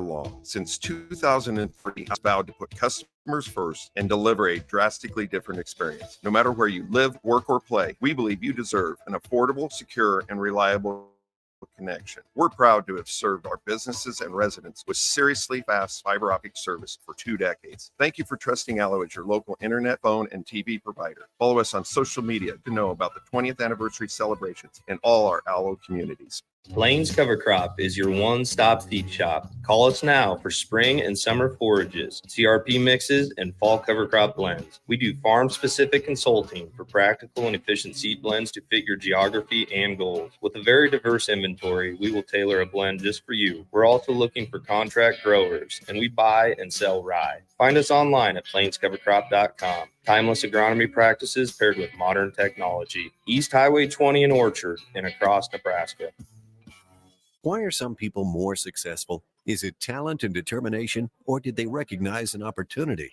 long. Since 2003, has vowed to put customers first and deliver a drastically different experience. No matter where you live, work, or play, we believe you deserve an affordable, secure, and reliable connection. We're proud to have served our businesses and residents with seriously fast fiber optic service for 2 decades. Thank you for trusting Allo as your local internet, phone, and TV provider. Follow us on social media to know about the 20th anniversary celebrations in all our Allo communities. Plains Cover Crop is your one-stop feed shop. Call us now for spring and summer forages, CRP mixes, and fall cover crop blends. We do farm-specific consulting for practical and efficient seed blends to fit your geography and goals. With a very diverse inventory, we will tailor a blend just for you. We're also looking for contract growers, and we buy and sell rye. Find us online at plainscovercrop.com. Timeless agronomy practices paired with modern technology. East Highway 20 in Orchard and across Nebraska. Why are some people more successful? Is it talent and determination, or did they recognize an opportunity?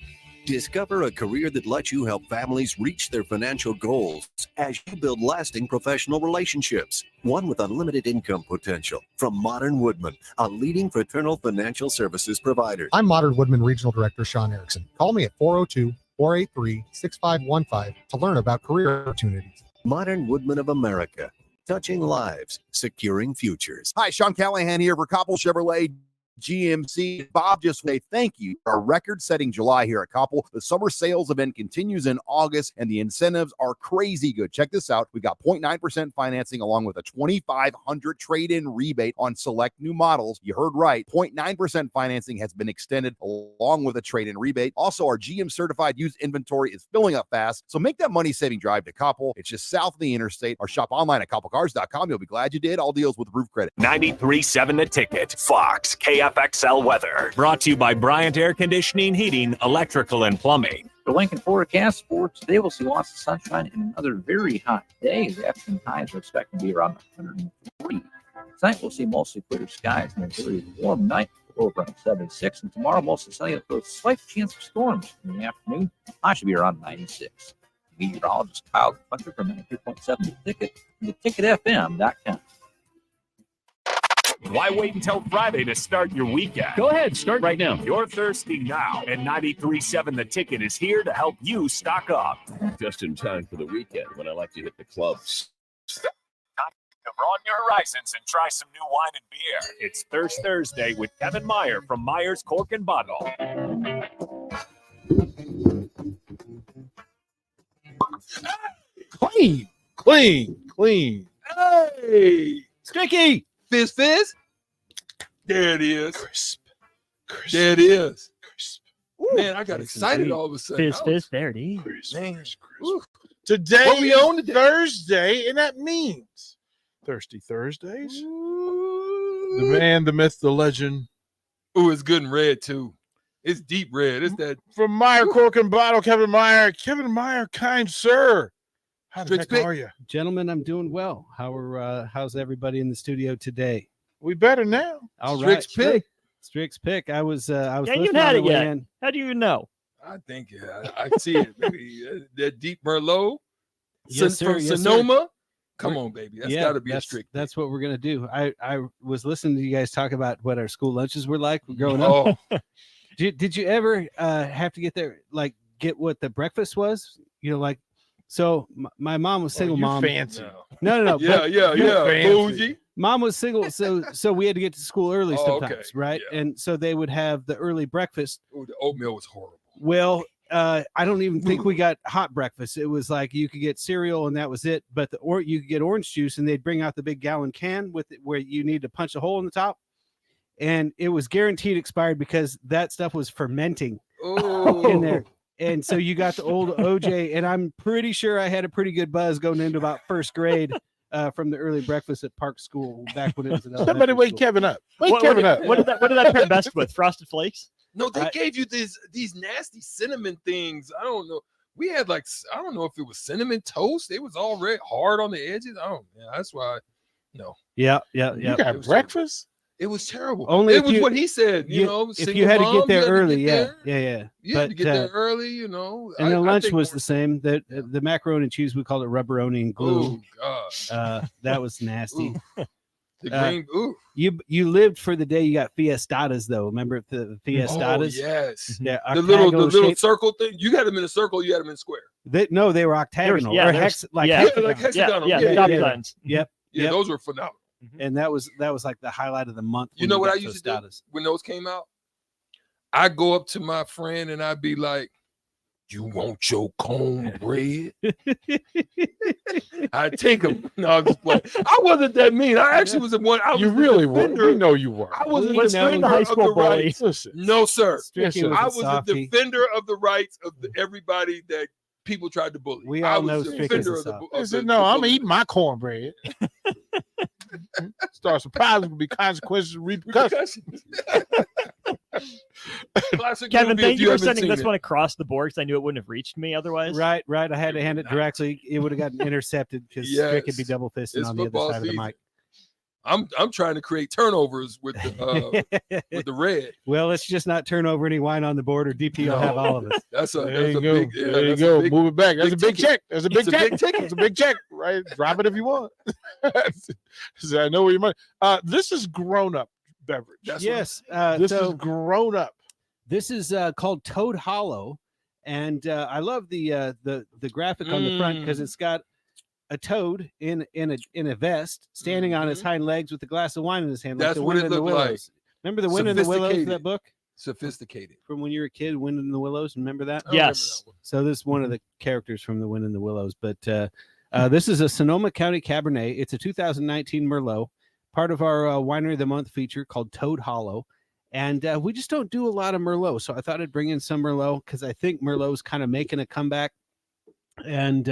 Discover a career that lets you help families reach their financial goals as you build lasting professional relationships. One with unlimited income potential. From Modern Woodman, a leading fraternal financial services provider. I'm Modern Woodman Regional Director Sean Erickson. Call me at 402-483-6515 to learn about career opportunities. Modern Woodman of America. Touching lives, securing futures. Hi, Sean Callahan here for Koppel Chevrolet GMC. Bob just say thank you for a record-setting July here at Koppel. The summer sales event continues in August, and the incentives are crazy good. Check this out. We got 0.9% financing along with a $2,500 trade-in rebate on select new models. You heard right. 0.9% financing has been extended along with a trade-in rebate. Also, our GM-certified used inventory is filling up fast, so make that money-saving drive to Koppel. It's just south of the interstate, or shop online at koppelcars.com. You'll be glad you did. All deals with roof credit. 93.7 The Ticket. Fox, KFXL weather. Brought to you by Bryant Air Conditioning, Heating, Electrical, and Plumbing. The Lincoln forecast for today, we'll see lots of sunshine and another very hot day. The afternoon highs are expected to be around 140. Tonight, we'll see mostly clear skies and a very warm night. Low around 76. And tomorrow, mostly sunny with a slight chance of storms in the afternoon. High should be around 96. Meteorologist Kyle Hunter from 93.7 The Ticket and theticketfm.com. Why wait until Friday to start your weekend? Go ahead, start right now. You're thirsty now, and 93.7 The Ticket is here to help you stock up. Just in time for the weekend when I like to hit the clubs. Time to broaden your horizons and try some new wine and beer. It's Thirst Thursday with Kevin Meyer from Meyer's Cork and Bottle. Clean. Hey, Sticky. Fizz. There it is. Crisp. There it is. Crisp. Ooh, man, I got excited all of a sudden. Fizz. There it is. Crisp. Today we on Thursday, and that means Thirsty Thursdays. Ooh. The man, the myth, the legend. Ooh, it's good and red too. It's deep red. It's that from Meyer Cork and Bottle. Kevin Meyer, kind sir. How the heck are you, gentlemen? I'm doing well. How's everybody in the studio today? We better now. All right, Strick's pick. I was. Yeah, you had it yet. How do you know? I think I see it. Maybe that deep Merlot. Yes, sir. From Sonoma. Come on, baby. That's got to be a strict. That's what we're gonna do. I was listening to you guys talk about what our school lunches were like growing up. Did you ever have to get there, like get what the breakfast was? You know, like. So my mom was single mom. Fancy. No. Yeah. Bougie. Mom was single, so we had to get to school early sometimes, okay. right? Yeah. And so they would have the early breakfast. Ooh, the oatmeal was horrible. Well, I don't even think we got hot breakfast. It was like you could get cereal and that was it. But you could get orange juice and they'd bring out the big gallon can with it where you need to punch a hole in the top, and it was guaranteed expired because that stuff was fermenting in there. And so you got the old OJ, and I'm pretty sure I had a pretty good buzz going into about first grade from the early breakfast at Park School back when it was. Somebody wake school. Kevin up. What did that pair best with? Frosted Flakes? No, they gave you these nasty cinnamon things. I don't know. We had I don't know if it was cinnamon toast. It was all red, hard on the edges. That's why. No. Yeah. You got breakfast? It was terrible. It was what he said, if you had to get there early, yeah. You had to get there early, And the lunch was the same. The macaroni and cheese, we called it rubberoni and glue. Oh, gosh. That was nasty. The green. Ooh. You lived for the day you got fiestadas though. Remember the fiestadas? Oh, yes. Yeah, The little octagonal circle thing. You got them in a circle. You had them in square. They were octagonal or hex like like hexagonal. Yep. Yeah, those were phenomenal. And that was like the highlight of the month. You know what I used to do when those came out? I go up to my friend and I'd be like, "You want your cornbread?" I take them. No, I'm just playing. I wasn't that mean. I actually was the one. I was You really were. We know you were. I was Let's the bring the defender high of school the bully. rights. No, sir. Stricky was I a was the softie. defender of the rights of everybody that people tried to bully. We I all was know the Stricky's defender a of the. softie. I Of said, the no, I'm bully. eating my cornbread. Start surprising will be consequences, repercussions. Classic Kevin, movie thank if you for haven't sending seen this it. one across the board because I knew it wouldn't have reached me otherwise. Right. I had to hand it directly. It would have gotten intercepted because Strick would be double fisting It's on the other football side of the season. mic. I'm trying to create turnovers with the with the red. Well, let's just not turn over any wine on the board, or DP will have all of us. That's a There you that's a go. big. Yeah, There you that's a go. big- Move it back. That's a big ticket. check. That's a big It's a check. big ticket. It's a big check, right? Drop it if you want. So I know where your money. This is grown up beverage. That's Yes. This so is grown up. this is called Toad Hollow, and I love the graphic on the front because it's got a toad in a vest standing on his hind legs with a glass of wine in his hand. Like That's the what Wind it in the looked like. Willows. Remember the Wind in the Willows, that book Sophisticated. from when you were a kid, Wind in the Willows? Remember that? I remember Yes. that one. So this is one of the characters from the Wind in the Willows. But this is a Sonoma County Cabernet. It's a 2019 Merlot, part of our Winery of the Month feature called Toad Hollow. And we just don't do a lot of Merlot. So I thought I'd bring in some Merlot because I think Merlot's kind of making a comeback. And,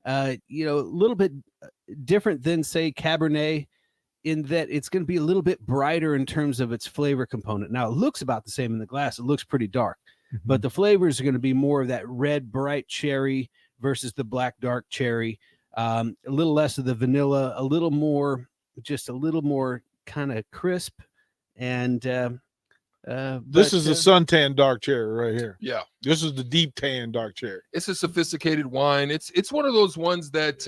a little bit different than, say, Cabernet in that it's going to be a little bit brighter in terms of its flavor component. Now, it looks about the same in the glass. It looks pretty dark. But the flavors are going to be more of that red, bright cherry versus the black, dark cherry. A little less of the vanilla, a little more kind of crisp. And This is the suntan dark cherry right here. Yeah. This is the deep tan dark cherry. It's a sophisticated wine. It's one of those ones that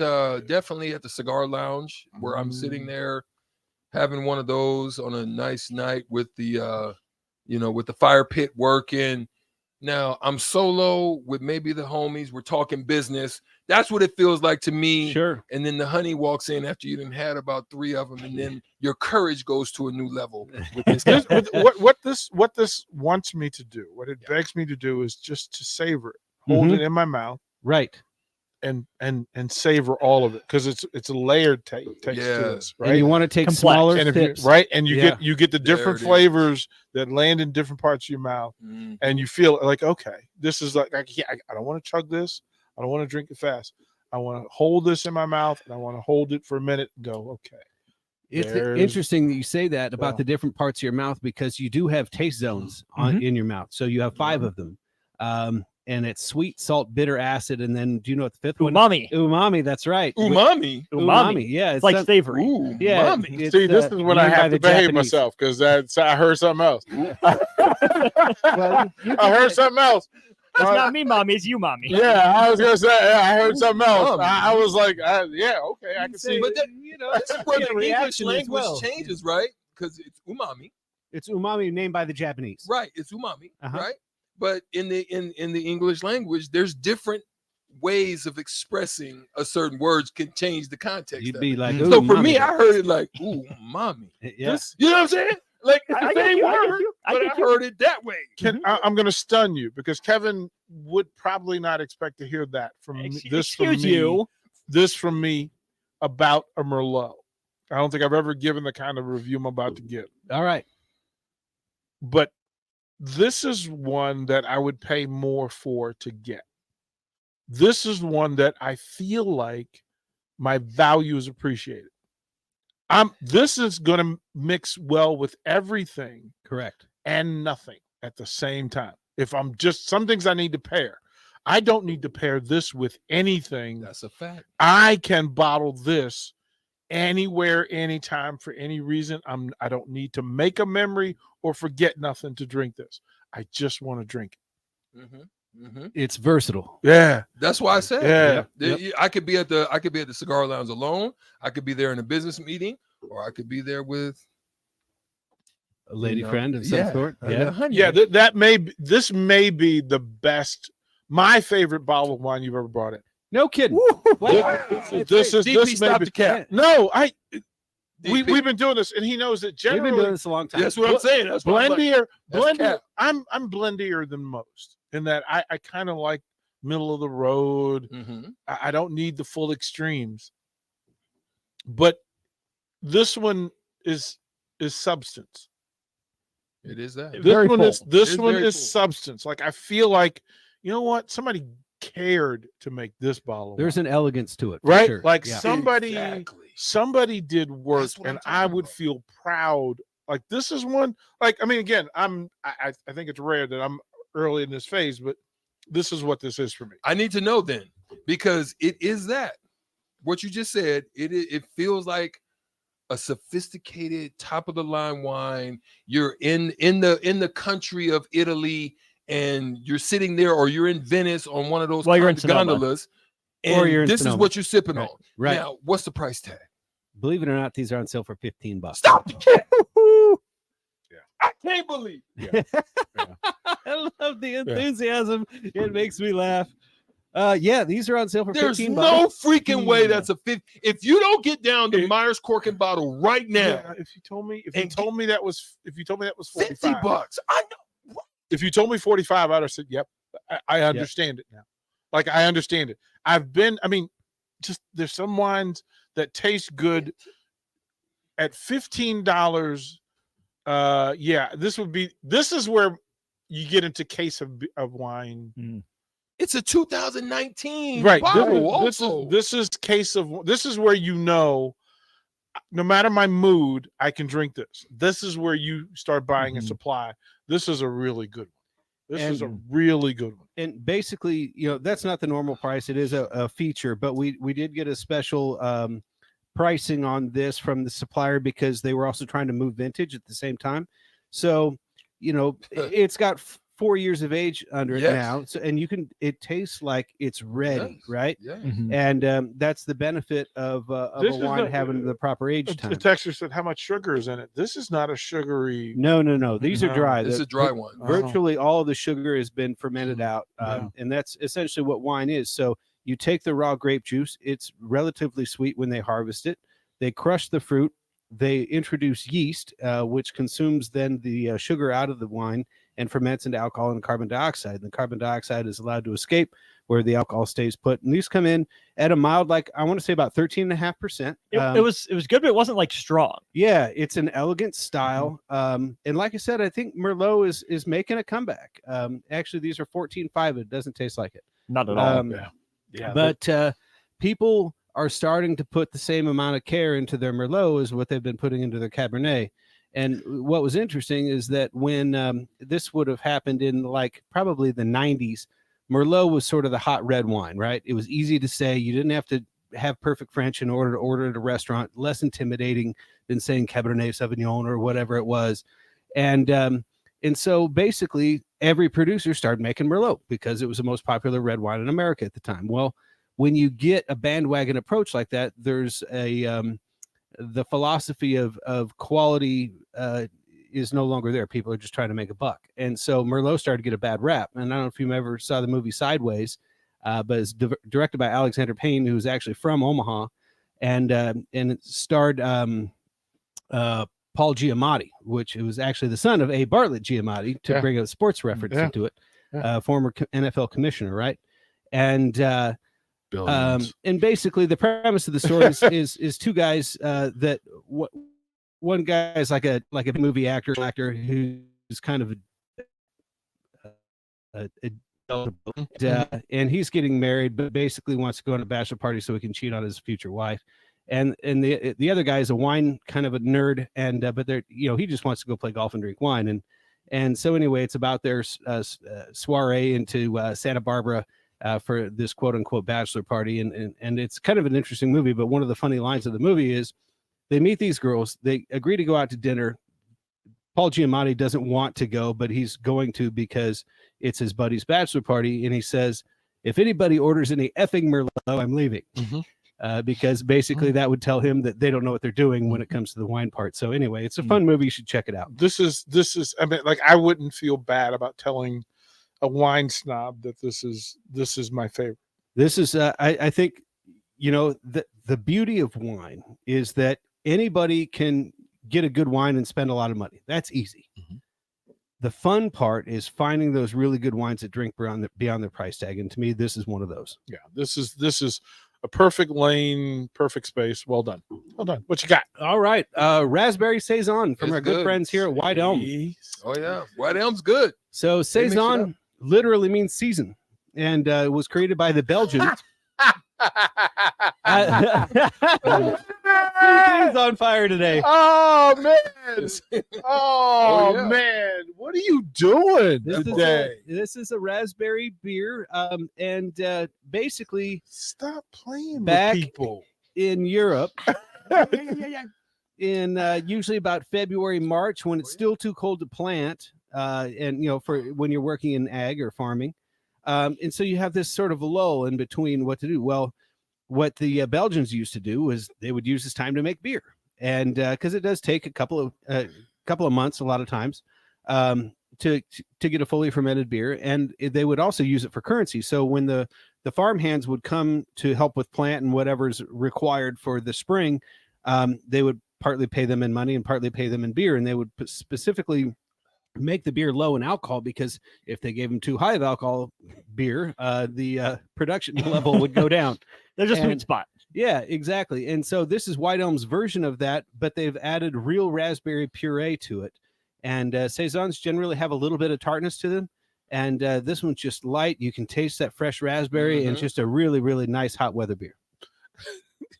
definitely at the cigar lounge where I'm sitting there having one of those on a nice night with the with the fire pit working. Now I'm solo with maybe the homies. We're talking business. That's what it feels like to me. Sure. And then the honey walks in after you done had about 3 of them, and then your courage goes to a new level with this guy. What this wants me to do, what it begs me to do, is just to savor it, hold it in my mouth, right, and savor all of it because it's a layered taste to this, right? And you want to take Complex. smaller And if sips. and you Yeah. get the There different it is. flavors that land in different parts of your mouth, and you feel like, okay, this is like I don't want to chug this, I don't want to drink it fast, I want to hold this in my mouth, and I want to hold it for a minute and go, okay. It's There's- interesting that you say that about Well. the different parts of your mouth because you do have taste zones in your mouth. So you have 5 of them. And it's sweet, salt, bitter, acid, and then do you know what the 5th one? Umami. Umami, that's right. Umami. Umami. Yeah, It's like some- savory. Ooh, Yeah, umami. it's, See, this is when I named by have the to behave Japanese. myself because I heard something else. Well, you I heard something else. It's not me, mommy. It's you, mommy. Yeah, I was gonna say. Yeah, I heard something else. Umami. I was like, yeah, okay, I can see. But that, this is where Yeah, the English reaction as language well. changes, right? Because it's umami. It's umami named by the Japanese. Right, it's umami, Uh-huh. right? But in the English language, there's different ways of expressing a certain words can change the context. You'd of be it. like, so for umami. me, I heard it like, ooh, mommy. Yeah. You know what I'm saying? Like it's I the get same you, I get word, you, I but get I you. heard it that way. I'm going to stun you because Kevin would probably not expect to hear that from me, this from Excuse me. you. This from me about a Merlot. I don't think I've ever given the kind of review I'm about to give. All right. But this is one that I would pay more for to get. This is one that I feel like my value is appreciated. This is going to mix well with everything Correct. and nothing at the same time. If I'm just some things I need to pair, I don't need to pair this with anything. That's a fact. I can bottle this anywhere, anytime, for any reason. I don't need to make a memory or forget nothing to drink this. I just want to drink it. It's versatile. Yeah, That's why I said, Yeah. I could be at the cigar lounge alone. I could be there in a business meeting, or I could be there with a lady friend of some yeah, sort. a honey. Yeah, this may be the best, my favorite bottle of wine you've ever brought in. No kidding. This is DP, stop the cap. No, we've been doing this, and he knows that We've generally been doing this a long time. That's what I'm saying. That's what I'm like. blendier. cap. I'm blendier than most in that I kind of like middle of the road. Mhm. I don't need the full extremes, but this one is substance. It is that. This one is It's very full. substance. Like I feel like, you know what? Somebody cared to make this bottle. There's an elegance to it, for right? sure. Like Yeah. somebody did work, That's what I'm and I talking would about. feel proud. Like this is one. Like I mean, again, I think it's rare that I'm early in this phase, but this is what this is for me. I need to know then, because it is that what you just said. It feels like a sophisticated, top of the line wine. You're in the country of Italy, and you're sitting there, or you're in Venice on one of those Well, you're in gondolas, and Or you're in this is Sonoma. what you're sipping on. Right. Now, what's the price tag? Believe it or not, these are on sale for $15. Stop the cap. I can't believe. I love the enthusiasm. It makes me laugh. Yeah, these are on sale for There's $15. no freaking way that's a 50. If you don't get down to Myers Cork and Bottle right now, Yeah, if you told me that was 50 45, bucks. I know. if you told me 45, I'd have said, "Yep, I understand it now." Like I understand it. I mean, just there's some wines that taste good at $15. Yeah, this is where you get into case of wine. It's a 2019 Right. bottle. This is where you know, no matter my mood, I can drink this. This is where you start buying a supply. This is a really good one. This is a really good one. And basically, that's not the normal price. It is a feature, but we did get a special pricing on this from the supplier because they were also trying to move vintage at the same time. So, it's got 4 years of age under it now. So, and it tastes like it's ready, right? Yeah. And that's the benefit of a wine having the proper age time. The texter said, "How much sugar is in it?" This is not a sugary. No. These are dry. It's a dry one. Virtually all of the sugar has been fermented out, and that's essentially what wine is. So you take the raw grape juice. It's relatively sweet when they harvest it. They crush the fruit. They introduce yeast, which consumes then the sugar out of the wine and ferments into alcohol and carbon dioxide. And the carbon dioxide is allowed to escape where the alcohol stays put. And these come in at a mild, like I want to say about 13.5%. It was good, but it wasn't like strong. Yeah, it's an elegant style. And like I said, I think Merlot is making a comeback. Actually, these are 14.5. It doesn't taste like it. Not at all. But people are starting to put the same amount of care into their Merlot as what they've been putting into their Cabernet. And what was interesting is that when this would have happened in like probably the 90s, Merlot was sort of the hot red wine, right? It was easy to say. You didn't have to have perfect French in order to order at a restaurant, less intimidating than saying Cabernet Sauvignon or whatever it was. And so basically every producer started making Merlot because it was the most popular red wine in America at the time. Well, when you get a bandwagon approach like that, there's the philosophy of quality is no longer there. People are just trying to make a buck. And so Merlot started to get a bad rap. And I don't know if you ever saw the movie Sideways, but it's directed by Alexander Payne, who's actually from Omaha, and it starred Paul Giamatti, which it was actually the son of A. Bartlett Giamatti, to bring a sports reference into it, former NFL commissioner, right? And basically the premise of the story is two guys that one guy is like a movie actor who's kind of and he's getting married, but basically wants to go on a bachelor party so he can cheat on his future wife. And the other guy is a wine kind of a nerd, and but they're he just wants to go play golf and drink wine. And so anyway, it's about their soiree into Santa Barbara for this quote unquote bachelor party. And it's kind of an interesting movie, but one of the funny lines of the movie is they meet these girls, they agree to go out to dinner. Paul Giamatti doesn't want to go, but he's going to because it's his buddy's bachelor party. And he says, if anybody orders any effing Merlot, I'm leaving. because basically that would tell him that they don't know what they're doing when it comes to the wine part. So anyway, it's a fun movie. You should check it out. This is. I mean, like, I wouldn't feel bad about telling a wine snob that this is my favorite. This is, I think, the beauty of wine is that anybody can get a good wine and spend a lot of money. That's easy. The fun part is finding those really good wines that drink beyond their price tag. And to me, this is one of those. Yeah, this is a perfect lane, perfect space. Well done. Well done. What you got? All right. Raspberry Saison from It's our good good. friends here at White Elm. Oh yeah, White Elm's good. So mix it Saison literally means season, and was created by the Belgians. He's on fire today. Oh man! Oh, yeah. man! What are you doing today? This is a raspberry beer, and basically Stop playing Back- with people. in Europe, in usually about February, March, when it's still too cold to plant, and for when you're working in ag or farming, and so you have this sort of lull in between what to do. Well, what the Belgians used to do was they would use this time to make beer, and because it does take a couple of months, a lot of times, to get a fully fermented beer, and they would also use it for currency. So when the farm hands would come to help with plant and whatever's required for the spring, they would partly pay them in money and partly pay them in beer, and they would specifically make the beer low in alcohol, because if they gave them too high of alcohol beer, the production level would go down. They're just And- sweet spot. Yeah, exactly. And so this is White Elm's version of that, but they've added real raspberry puree to it. And Saisons generally have a little bit of tartness to them. And this one's just light. You can taste that fresh raspberry, and it's just a really, really nice hot weather beer.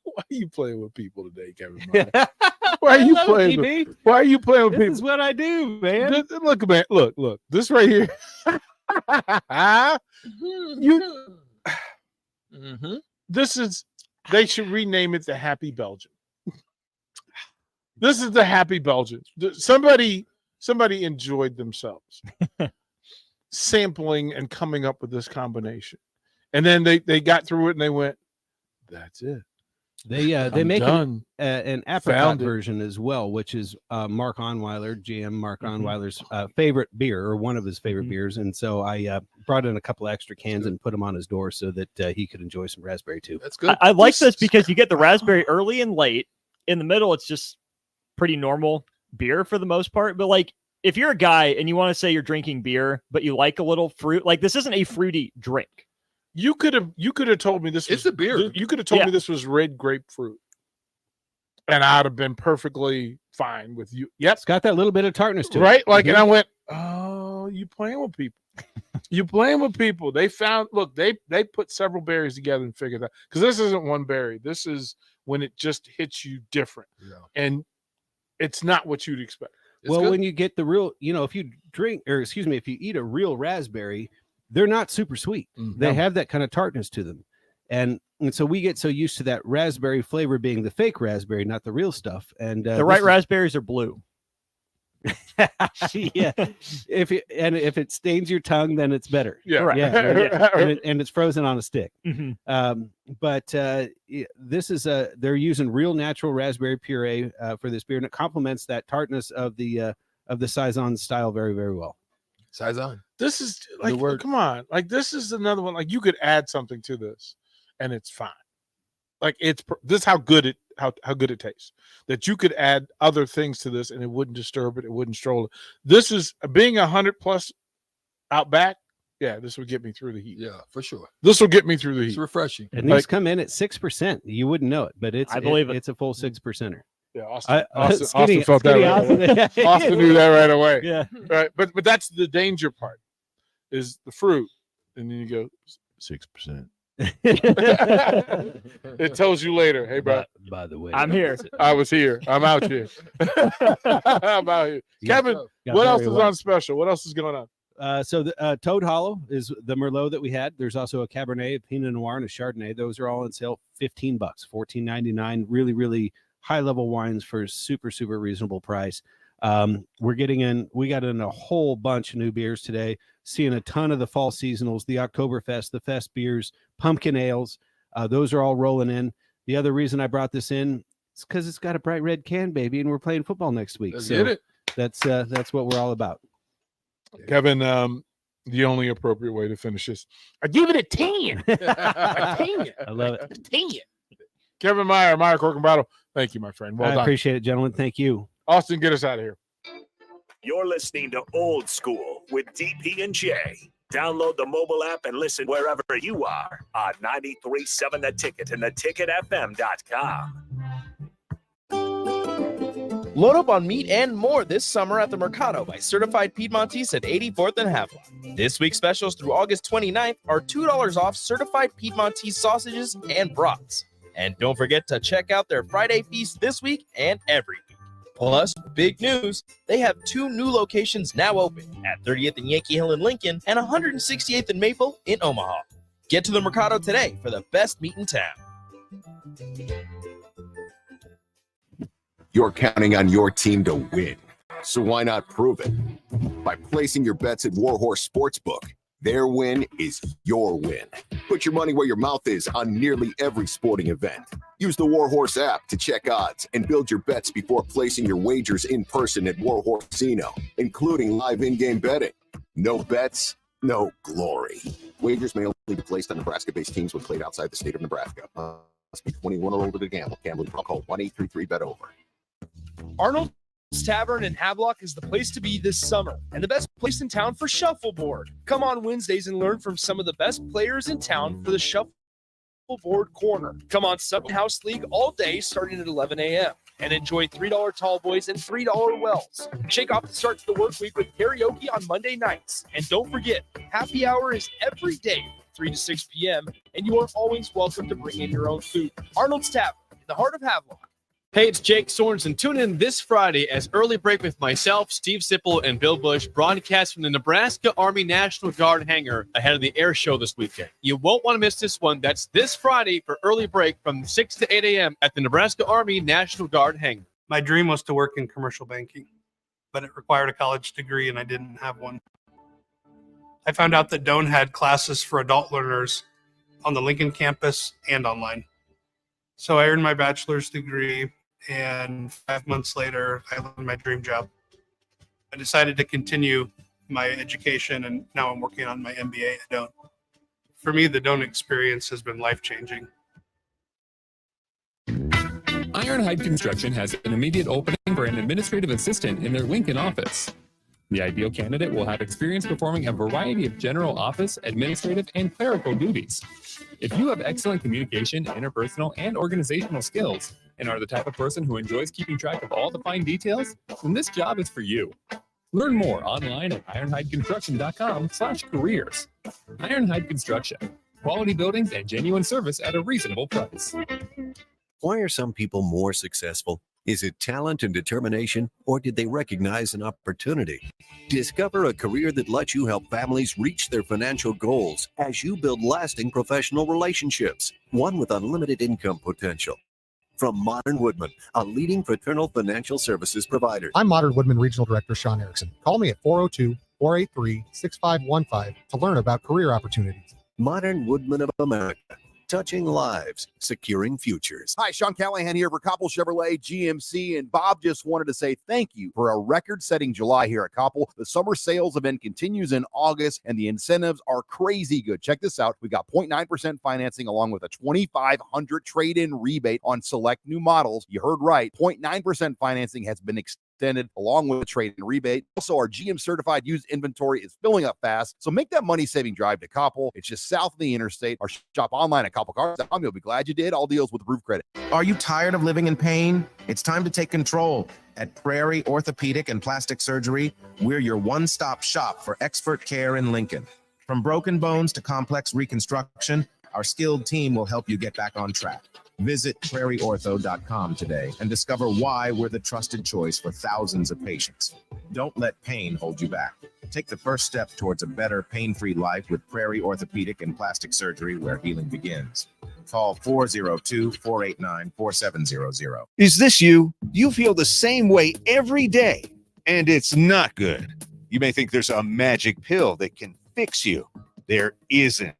Why are you playing with people today, Kevin? Why are you playing? Why are you playing with This people? is what I do, man. Look, man. Look. This right here. You. This is. They should rename it the Happy Belgian. This is the Happy Belgian. Somebody enjoyed themselves sampling and coming up with this combination, and then they got through it and they went, "That's it." They I'm make done. an apricot Found it. version as well, which is Mark Onweiler, GM Mark Mm-hmm. Onweiler's favorite beer, or one of his favorite beers. And so I brought in a couple extra cans and put them on his door so that he could enjoy some raspberry too. That's good. I like this because you get the raspberry early and late. In the middle, it's just pretty normal beer for the most part. But like, if you're a guy and you want to say you're drinking beer, but you like a little fruit, like this isn't a fruity drink. You could have told me this was It's a beer. You could have told Yeah. me this was red grapefruit, and I'd have been perfectly fine with you. Yep, It's got that little bit of tartness to it. right. Like, and Mhm. I went, "Oh, you playing with people? You playing with people?" They found. Look, they put several berries together and figured that, because this isn't one berry. This is when it just hits you different, Yeah. and it's not what you'd expect. It's Well, good. when you get the real, if you if you eat a real raspberry, they're not super sweet. They have that kind of tartness to them. And so we get so used to that raspberry flavor being the fake raspberry, not the real stuff. And The right raspberries are blue. yeah. If it stains your tongue, then it's better. Yeah, Correct. Yeah, and it's frozen on a stick. Mhm. But this is they're using real natural raspberry puree for this beer, and it complements that tartness of the Saison style very, very well. Saison. This is like, word. come on, like this is another one. Like, you could add something to this, and it's fine. Like, this is how good it tastes. That you could add other things to this, and it wouldn't disturb it. It wouldn't stroll it. This is being 100+ out back. Yeah, this would get me through the heat. Yeah, for sure. This will get me through the It's heat. refreshing. And these come in at 6%. You wouldn't know it, but I believe it. It's a full 6%er. Yeah, Austin Skinny- felt that skinny right away. Austin. Austin knew that right away. Yeah. Right, but that's the danger part, is the fruit, and then you go 6%. It tells you later, hey, bro, By the way, I'm here. I was here. I'm out here. I'm out here. Kevin, got what else very is well. on special? What else is going on? So the Toad Hollow is the Merlot that we had. There's also a Cabernet, a Pinot Noir, and a Chardonnay. Those are all on sale, $15, $14.99. Really, really high level wines for super, super reasonable price. We got in a whole bunch of new beers today. Seeing a ton of the fall seasonals, the Oktoberfest, the Fest beers, pumpkin ales. Those are all rolling in. The other reason I brought this in is because it's got a bright red can, baby, and we're playing football next week. Let's so get it. that's what we're all about. Kevin, the only appropriate way to finish this, I give it a 10. A 10. I love it. A 10. Kevin Meyer, Cork and Bottle. Thank you, my friend. Well I done. appreciate it, gentlemen. Thank you. Austin, get us out of here. You're listening to Old School with DP and J. Download the mobile app and listen wherever you are on 93.7 The Ticket and theticketfm.com. Load up on meat and more this summer at the Mercado by Certified Piedmontese at 84th and Havelock. This week's specials through August 29th are $2 off Certified Piedmontese sausages and brats. And don't forget to check out their Friday feast this week and every week. Plus, big news, they have 2 new locations now open at 30th and Yankee Hill in Lincoln and 168th and Maple in Omaha. Get to the Mercado today for the best meat in town. You're counting on your team to win, so why not prove it? By placing your bets at Warhorse Sportsbook. Their win is your win. Put your money where your mouth is on nearly every sporting event. Use the Warhorse app to check odds and build your bets before placing your wagers in person at Warhorse Casino, including live in-game betting. No bets, no glory. Wagers may only be placed on Nebraska-based teams when played outside the state of Nebraska. Must be 21 or older to gamble. Gambling problem, call 1-833-BET-OVER. Arnold's Tavern in Havelock is the place to be this summer and the best place in town for shuffleboard. Come on Wednesdays and learn from some of the best players in town for the Shuffleboard Corner. Come on Sutton House League all day starting at 11 a.m. and enjoy $3 tall boys and $3 wells. Shake off the start to the work week with karaoke on Monday nights. And don't forget, happy hour is every day, 3 to 6 p.m., and you are always welcome to bring in your own food. Arnold's Tavern in the heart of Havelock. Hey, it's Jake Sorensen. Tune in this Friday as Early Break with myself, Steve Sipple, and Bill Bush broadcast from the Nebraska Army National Guard hangar ahead of the air show this weekend. You won't want to miss this one. That's this Friday for Early Break from 6 to 8 a.m. at the Nebraska Army National Guard hangar. My dream was to work in commercial banking, but it required a college degree, and I didn't have one. I found out that Doane had classes for adult learners on the Lincoln campus and online. So I earned my bachelor's degree, and 5 months later, I landed my dream job. I decided to continue my education, and now I'm working on my MBA at Doane. For me, the Doane experience has been life-changing. Ironhide Construction has an immediate opening for an administrative assistant in their Lincoln office. The ideal candidate will have experience performing a variety of general office, administrative, and clerical duties. If you have excellent communication, interpersonal, and organizational skills, and are the type of person who enjoys keeping track of all the fine details, then this job is for you. Learn more online at ironhideconstruction.com/careers. Ironhide Construction, quality buildings and genuine service at a reasonable price. Why are some people more successful? Is it talent and determination, or did they recognize an opportunity? Discover a career that lets you help families reach their financial goals as you build lasting professional relationships, one with unlimited income potential. From Modern Woodman, a leading fraternal financial services provider. I'm Modern Woodman Regional Director Sean Erickson. Call me at 402-483-6515 to learn about career opportunities. Modern Woodman of America. Touching lives, securing futures. Hi, Sean Callahan here for Koppel Chevrolet GMC, and Bob just wanted to say thank you for a record-setting July here at Koppel. The summer sales event continues in August, and the incentives are crazy good. Check this out. We got 0.9% financing along with a $2,500 trade-in rebate on select new models. You heard right. 0.9% financing has been extended along with the trade and rebate. Also, our GM certified used inventory is filling up fast. So make that money-saving drive to Koppel. It's just south of the interstate. Or shop online at koppelcars.com. You'll be glad you did. All deals with approved credit. Are you tired of living in pain? It's time to take control. At Prairie Orthopedic and Plastic Surgery, we're your one-stop shop for expert care in Lincoln. From broken bones to complex reconstruction, our skilled team will help you get back on track. Visit prairieortho.com today and discover why we're the trusted choice for thousands of patients. Don't let pain hold you back. Take the first step towards a better pain-free life with Prairie Orthopedic and Plastic Surgery, where healing begins. Call 402-489-4700. Is this you? You feel the same way every day, and it's not good. You may think there's a magic pill that can fix you. There isn't.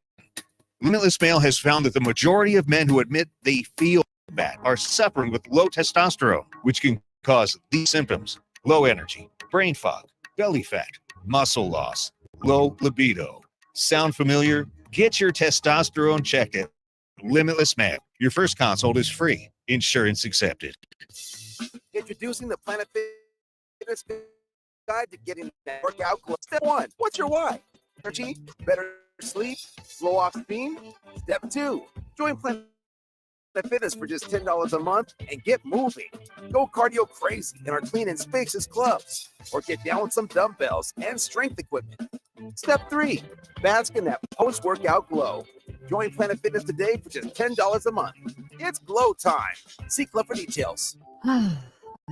Limitless Mail has found that the majority of men who admit they feel that are suffering with low testosterone, which can cause these symptoms: low energy, brain fog, belly fat, muscle loss, low libido. Sound familiar? Get your testosterone checked at Limitless Man. Your first consult is free. Insurance accepted. Introducing the Planet Fitness Guide to Getting that Workout Glow. Step 1, what's your why? Energy, better sleep, slow off steam. Step 2, join Planet Fitness for just $10 a month and get moving. Go cardio crazy in our clean and spacious clubs, or get down with some dumbbells and strength equipment. Step 3, bask in that post-workout glow. Join Planet Fitness today for just $10 a month. It's glow time. See Club for details. A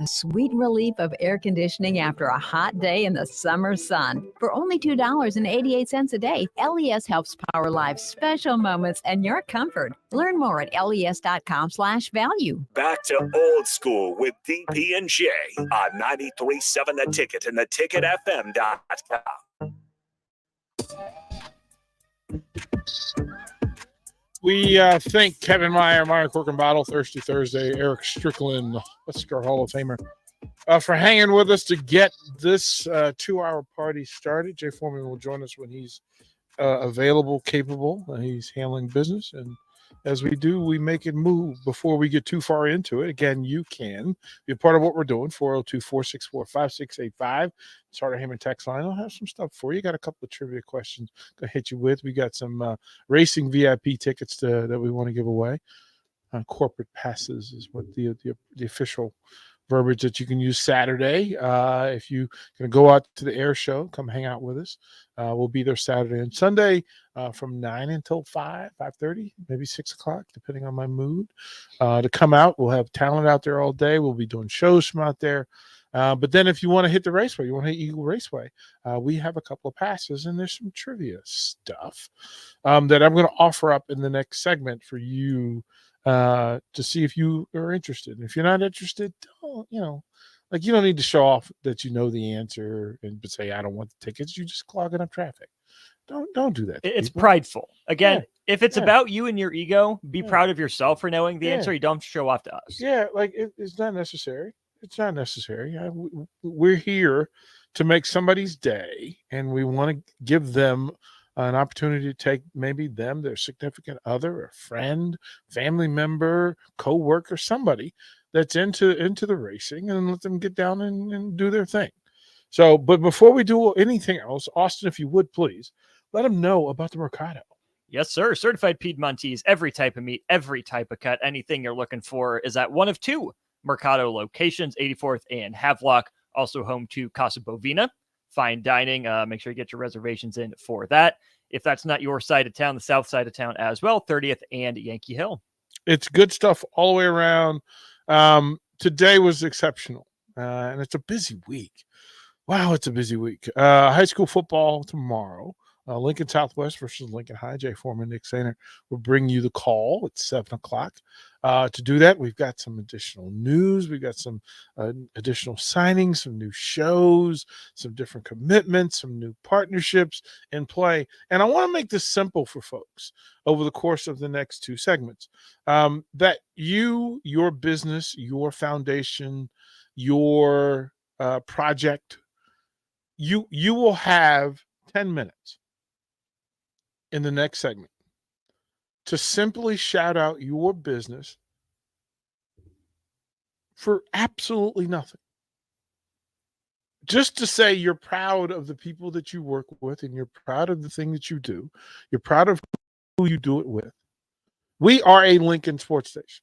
sweet relief of air conditioning after a hot day in the summer sun. For only $2.88 a day, LES helps power life's special moments and your comfort. Learn more at les.com/value. Back to Old School with DP and J on 93.7 The Ticket and theticketfm.com. We thank Kevin Meyer Cork and Bottle, Thirsty Thursday, Eric Strickland, Husker Hall of Famer, for hanging with us to get this 2-hour party started. Jay Foreman will join us when he's available, capable. He's handling business. And as we do, we make it move before we get too far into it. Again, you can be a part of what we're doing, 402-464-5685. Starter Hammond text line. I'll have some stuff for you. Got a couple of trivia questions to hit you with. We got some racing VIP tickets that we want to give away. Corporate passes is what the official verbiage that you can use Saturday. If you can go out to the air show, come hang out with us. We'll be there Saturday and Sunday from 9 until 5:30, maybe 6 o'clock, depending on my mood. To come out, we'll have talent out there all day. We'll be doing shows from out there. But then if you want to hit the Raceway, you want to hit Eagle Raceway, we have a couple of passes, and there's some trivia stuff that I'm going to offer up in the next segment for you to see if you are interested. And if you're not interested, don't, you don't need to show off that you know the answer and say, I don't want the tickets. You just clogging up traffic. Don't do that. It's prideful. Again, if it's Yeah. about you and your ego, be proud of yourself for knowing the Yeah. answer. You don't show off to us. Yeah, it's not necessary. It's not necessary. We're here to make somebody's day, and we want to give them an opportunity to take maybe them, their significant other, a friend, family member, co-worker, somebody that's into the racing, and let them get down and do their thing. So, but before we do anything else, Austin, if you would please, let them know about the Mercado. Yes, sir. Certified Piedmontese, every type of meat, every type of cut, anything you're looking for is at one of two Mercado locations, 84th and Havelock, also home to Casa Bovina. Fine dining. Make sure you get your reservations in for that. If that's not your side of town, the south side of town as well, 30th and Yankee Hill. It's good stuff all the way around. Today was exceptional, and it's a busy week. Wow, it's a busy week. High school football tomorrow. Lincoln Southwest versus Lincoln High. Jay Foreman, Nick Sainer will bring you the call at 7 o'clock. To do that, we've got some additional news. We've got some additional signings, some new shows, some different commitments, some new partnerships in play. And I want to make this simple for folks over the course of the next two segments, that your business, your foundation, your project, you will have 10 minutes in the next segment to simply shout out your business for absolutely nothing. Just to say you're proud of the people that you work with, and you're proud of the thing that you do. You're proud of who you do it with. We are a Lincoln sports station.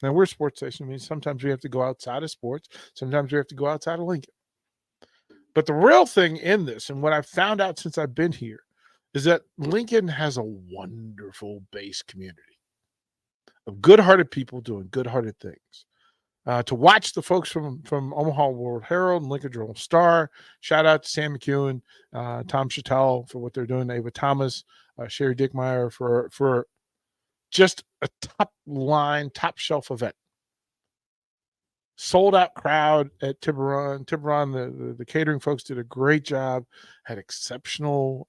Now, we're a sports station. I mean, sometimes we have to go outside of sports. Sometimes we have to go outside of Lincoln. But the real thing in this, and what I've found out since I've been here, is that Lincoln has a wonderful base community of good-hearted people doing good-hearted things. To watch the folks from Omaha World Herald and Lincoln Journal-Star, shout out to Sam McEwen, Tom Chattel for what they're doing, Ava Thomas, Sherry Dickmeyer for just a top-line, top-shelf event. Sold-out crowd at Tiburon. The catering folks did a great job, had exceptional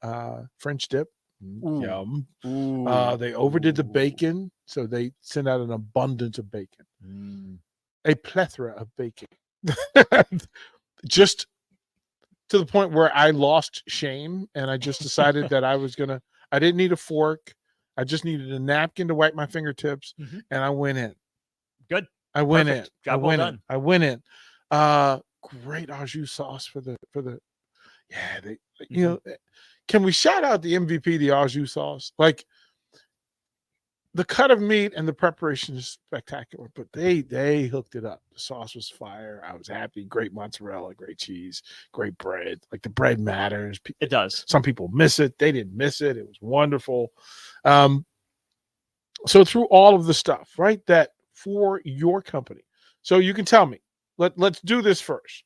French dip. Yum. They overdid the bacon, so they sent out an abundance of bacon, a plethora of bacon, just to the point where I lost shame, and I just decided that I didn't need a fork. I just needed a napkin to wipe my fingertips, and I went in. Good. I went Perfect. in. Job well done. I went in. Great au jus sauce for the yeah. They can we shout out the MVP, the au jus sauce? Like the cut of meat and the preparation is spectacular, but they hooked it up. The sauce was fire. I was happy. Great mozzarella, great cheese, great bread. Like the bread matters. It does. Some people miss it. They didn't miss it. It was wonderful. So through all of the stuff, right, that for your company. So you can tell me, let's do this first.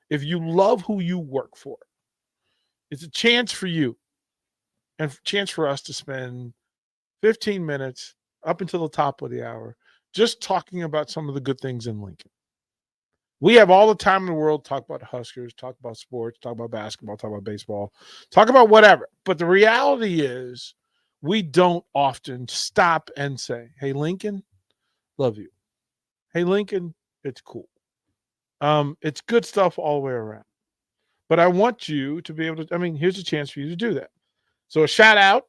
If you love who you work for, it's a chance for you and a chance for us to spend 15 minutes up until the top of the hour just talking about some of the good things in Lincoln. We have all the time in the world to talk about Huskers, talk about sports, talk about basketball, talk about baseball, talk about whatever. But the reality is we don't often stop and say, hey, Lincoln, love you. Hey, Lincoln, it's cool. It's good stuff all the way around. But I want you to be able to, here's a chance for you to do that. So a shout out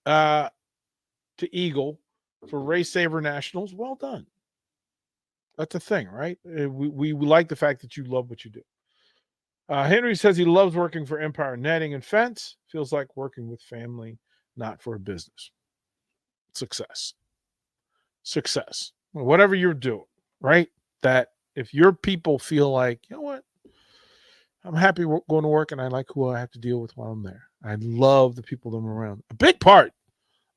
to Eagle for Race Saver Nationals. Well done. That's a thing, right? We like the fact that you love what you do. Henry says he loves working for Empire Netting and Fence. Feels like working with family, not for a business. Success. Whatever you're doing, right? That if your people feel like, you know what? I'm happy going to work and I like who I have to deal with while I'm there. I love the people that I'm around. A big part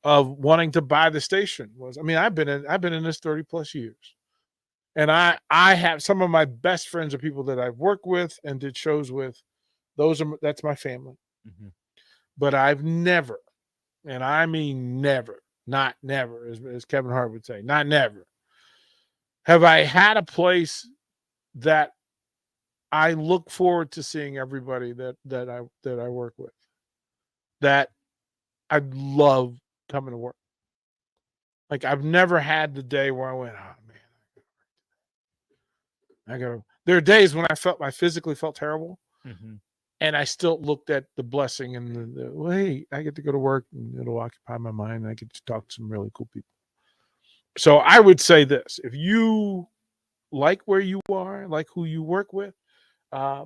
of wanting to buy the station was, I've been in this 30 plus years. And I have some of my best friends are people that I've worked with and did shows with. That's my family. But I've never, and I mean never, not never, as Kevin Hart would say, not never, have I had a place that I look forward to seeing everybody that I work with, that I love coming to work. Like I've never had the day where I went, oh man, there are days when I physically felt terrible, and I still looked at the blessing and well, hey, I get to go to work and it'll occupy my mind. And I get to talk to some really cool people. So I would say this: if you like where you are, like who you work with,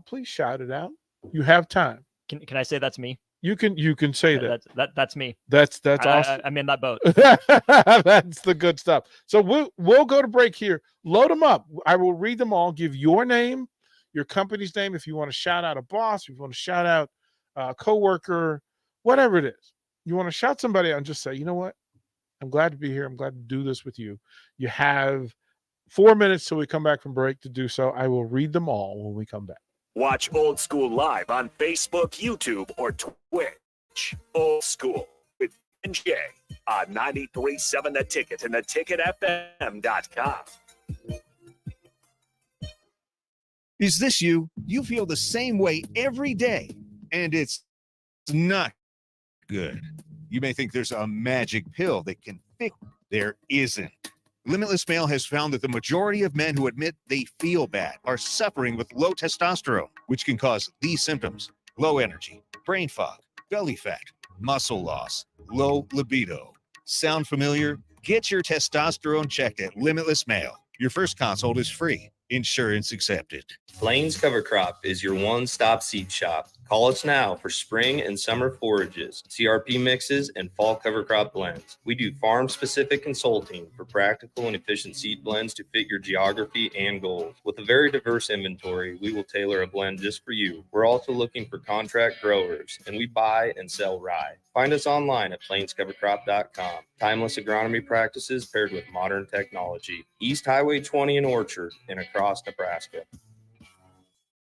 please shout it out. You have time. Can I say that's me? You can say that. That's me. That's awesome. I'm in that boat. That's the good stuff. So we'll go to break here. Load them up. I will read them all. Give your name, your company's name. If you want to shout out a boss, if you want to shout out a coworker, whatever it is, you want to shout somebody out and just say, you know what? I'm glad to be here. I'm glad to do this with you. You have 4 minutes till we come back from break to do so. I will read them all when we come back. Watch Old School live on Facebook, YouTube, or Twitch. Old School with NJ on 93.7 The Ticket and theticketfm.com. Is this you? You feel the same way every day, and it's not good. You may think there's a magic pill that can fix it. There isn't. Limitless Male has found that the majority of men who admit they feel bad are suffering with low testosterone, which can cause these symptoms: low energy, brain fog, belly fat, muscle loss, low libido. Sound familiar? Get your testosterone checked at Limitless Male. Your first consult is free. Insurance accepted. Plains Cover Crop is your one-stop seed shop. Call us now for spring and summer forages, CRP mixes, and fall cover crop blends. We do farm-specific consulting for practical and efficient seed blends to fit your geography and goals. With a very diverse inventory, we will tailor a blend just for you. We're also looking for contract growers, and we buy and sell rye. Find us online at plainscovercrop.com. Timeless agronomy practices paired with modern technology. East Highway 20 in Orchard and across Nebraska.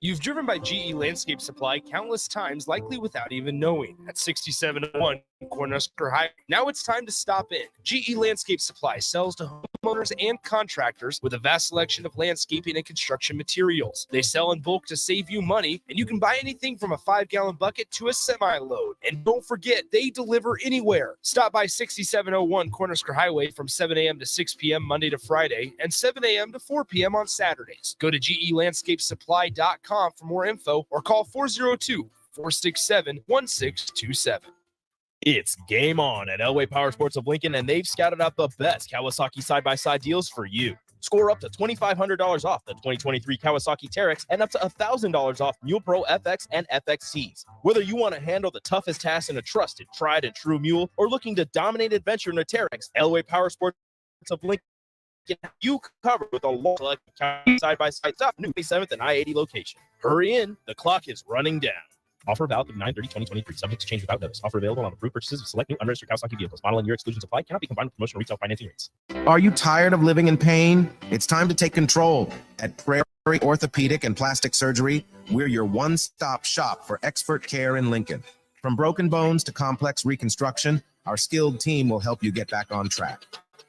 You've driven by GE Landscape Supply countless times, likely without even knowing. At 6701 Cornhusker High. Now it's time to stop in. GE Landscape Supply sells to homeowners and contractors with a vast selection of landscaping and construction materials. They sell in bulk to save you money, and you can buy anything from a 5-gallon bucket to a semi-load. And don't forget, they deliver anywhere. Stop by 6701 Cornhusker Highway from 7 a.m. to 6 p.m. Monday to Friday and 7 a.m. to 4 p.m. on Saturdays. Go to GELandscapeSupply.com for more info or call 402-467-1627. It's game on at Elway Power Sports of Lincoln, and they've scouted out the best Kawasaki side-by-side deals for you. Score up to $2,500 off the 2023 Kawasaki Terex and up to $1,000 off Mule Pro FX and FXCs. Whether you want to handle the toughest task in a trusted, tried and true mule or looking to dominate adventure in a Terex, Elway Power Sports of Lincoln, you covered with a long selection of side-by-side stuff. New 7th and I-80 location. Hurry in, the clock is running down. Offer valid through 9/30/2023. Subject to change without notice. Offer available on approved purchases of select new unregistered Kawasaki vehicles. Model and year exclusions apply. Cannot be combined with promotional retail financing rates. Are you tired of living in pain? It's time to take control. At Prairie Orthopedic and Plastic Surgery, we're your one-stop shop for expert care in Lincoln. From broken bones to complex reconstruction, our skilled team will help you get back on track.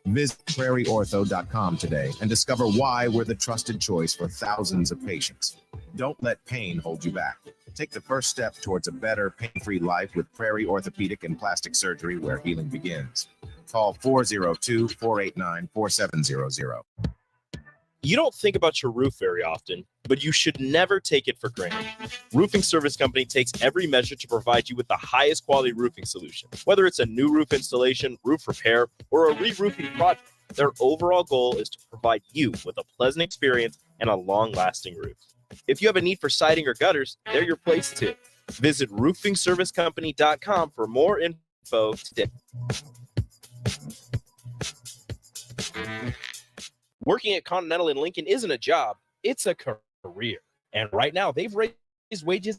Visit prairieortho.com today and discover why we're the trusted choice for thousands of patients. Don't let pain hold you back. Take the first step towards a better, pain-free life with Prairie Orthopedic and Plastic Surgery, where healing begins. Call 402-489-4700. You don't think about your roof very often, but you should never take it for granted. Roofing Service Company takes every measure to provide you with the highest quality roofing solution. Whether it's a new roof installation, roof repair, or a re-roofing project, their overall goal is to provide you with a pleasant experience and a long-lasting roof. If you have a need for siding or gutters, they're your place too. Visit roofingservicecompany.com for more info today. Working at Continental in Lincoln isn't a job, it's a career. And right now, they've raised wages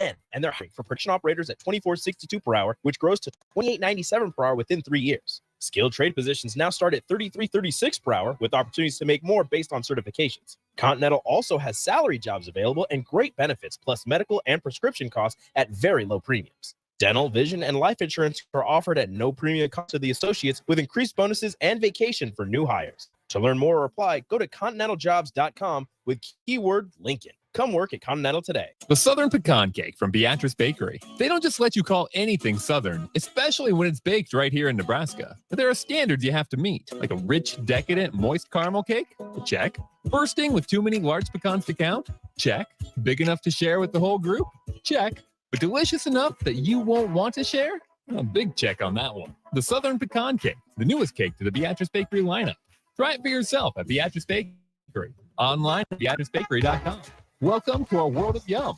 and they're hiring for production operators at $24.62 per hour, which grows to $28.97 per hour within 3 years. Skilled trade positions now start at $33.36 per hour, with opportunities to make more based on certifications. Continental also has salary jobs available and great benefits, plus medical and prescription costs at very low premiums. Dental, vision, and life insurance are offered at no premium cost to the associates, with increased bonuses and vacation for new hires. To learn more or apply, go to continentaljobs.com with keyword Lincoln. Come work at Continental today. The Southern Pecan Cake from Beatrice Bakery. They don't just let you call anything Southern, especially when it's baked right here in Nebraska. But there are standards you have to meet, like a rich, decadent, moist caramel cake? Check. Bursting with too many large pecans to count? Check. Big enough to share with the whole group? Check. But delicious enough that you won't want to share? A big check on that one. The Southern Pecan Cake, the newest cake to the Beatrice Bakery lineup. Try it for yourself at Beatrice Bakery. Online at beatricebakery.com. Welcome to our world of yum.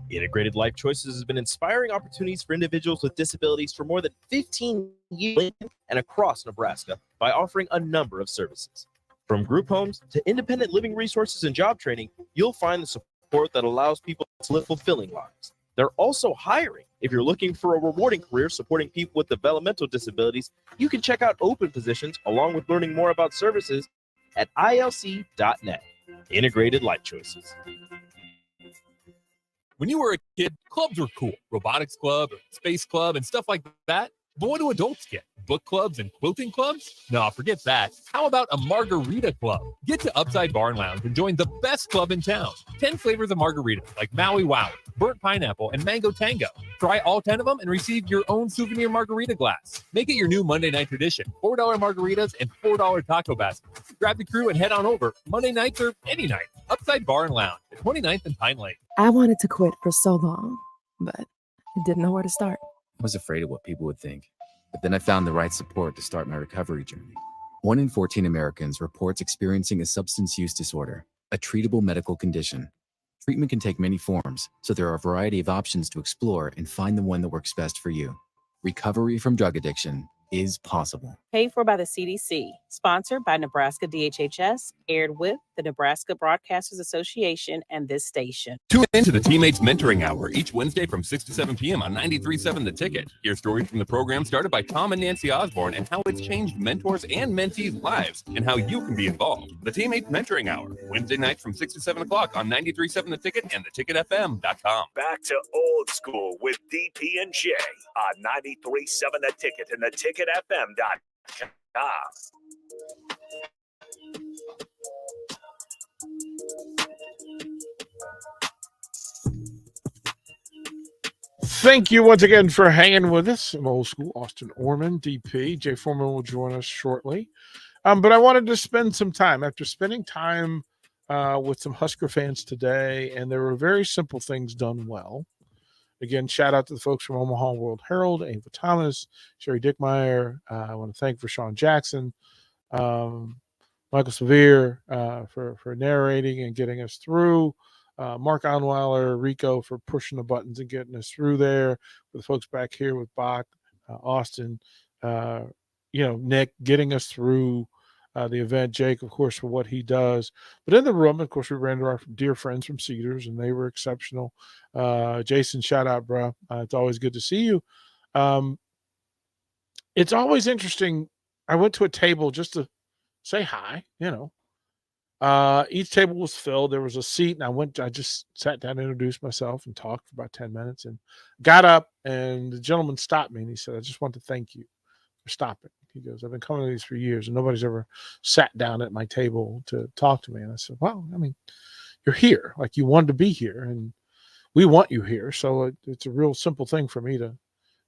Integrated Life Choices has been inspiring opportunities for individuals with disabilities for more than 15 years and across Nebraska by offering a number of services. From group homes to independent living resources and job training, you'll find the support that allows people to live fulfilling lives. They're also hiring. If you're looking for a rewarding career supporting people with developmental disabilities, you can check out open positions along with learning more about services at ilc.net. Integrated Life Choices. When you were a kid, clubs were cool. Robotics club, or space club, and stuff like that. But what do adults get? Book clubs and quilting clubs? No, forget that. How about a margarita club? Get to Upside Bar and Lounge and join the best club in town. 10 flavors of margarita, like Maui Wowie, burnt pineapple, and mango tango. Try all 10 of them and receive your own souvenir margarita glass. Make it your new Monday night tradition. $4 margaritas and $4 taco baskets. Grab the crew and head on over. Monday nights or any night. Upside Bar and Lounge at 29th and Pine Lake. I wanted to quit for so long, but I didn't know where to start. I was afraid of what people would think, but then I found the right support to start my recovery journey. 1 in 14 Americans reports experiencing a substance use disorder, a treatable medical condition. Treatment can take many forms, so there are a variety of options to explore and find the one that works best for you. Recovery from drug addiction is possible. Paid for by the CDC. Sponsored by Nebraska DHHS. Aired with the Nebraska Broadcasters Association and this station. Tune in to the Teammates Mentoring Hour each Wednesday from 6 to 7 p.m. on 93.7 The Ticket. Hear stories from the program started by Tom and Nancy Osborne and how it's changed mentors and mentees' lives and how you can be involved. The Teammates Mentoring Hour, Wednesday nights from 6 to 7 o'clock on 93.7 The Ticket and theticketfm.com. Back to old school with DP and J on 93.7 The Ticket and theticketfm.com. Thank you once again for hanging with us. I'm old school Austin Orman, DP. Jay Foreman will join us shortly. But I wanted to spend some time after spending time with some Husker fans today, and there were very simple things done well. Again, shout out to the folks from Omaha World Herald, Ava Thomas, Sherry Dickmeyer. I want to thank Rashawn Jackson, Michael Severe for narrating and getting us through. Mark Onweiler, Rico for pushing the buttons and getting us through there. For the folks back here with Bach, Austin, Nick getting us through the event. Jake, of course, for what he does. But in the room, of course, we ran to our dear friends from Cedars, and they were exceptional. Jason, shout out, bro. It's always good to see you. It's always interesting. I went to a table just to say hi, each table was filled. There was a seat, and I just sat down and introduced myself and talked for about 10 minutes and got up, and the gentleman stopped me and he said, I just want to thank you for stopping. He goes, I've been coming to these for years and nobody's ever sat down at my table to talk to me. And I said, well, I mean, you're here. Like, you wanted to be here and we want you here. So it's a real simple thing for me to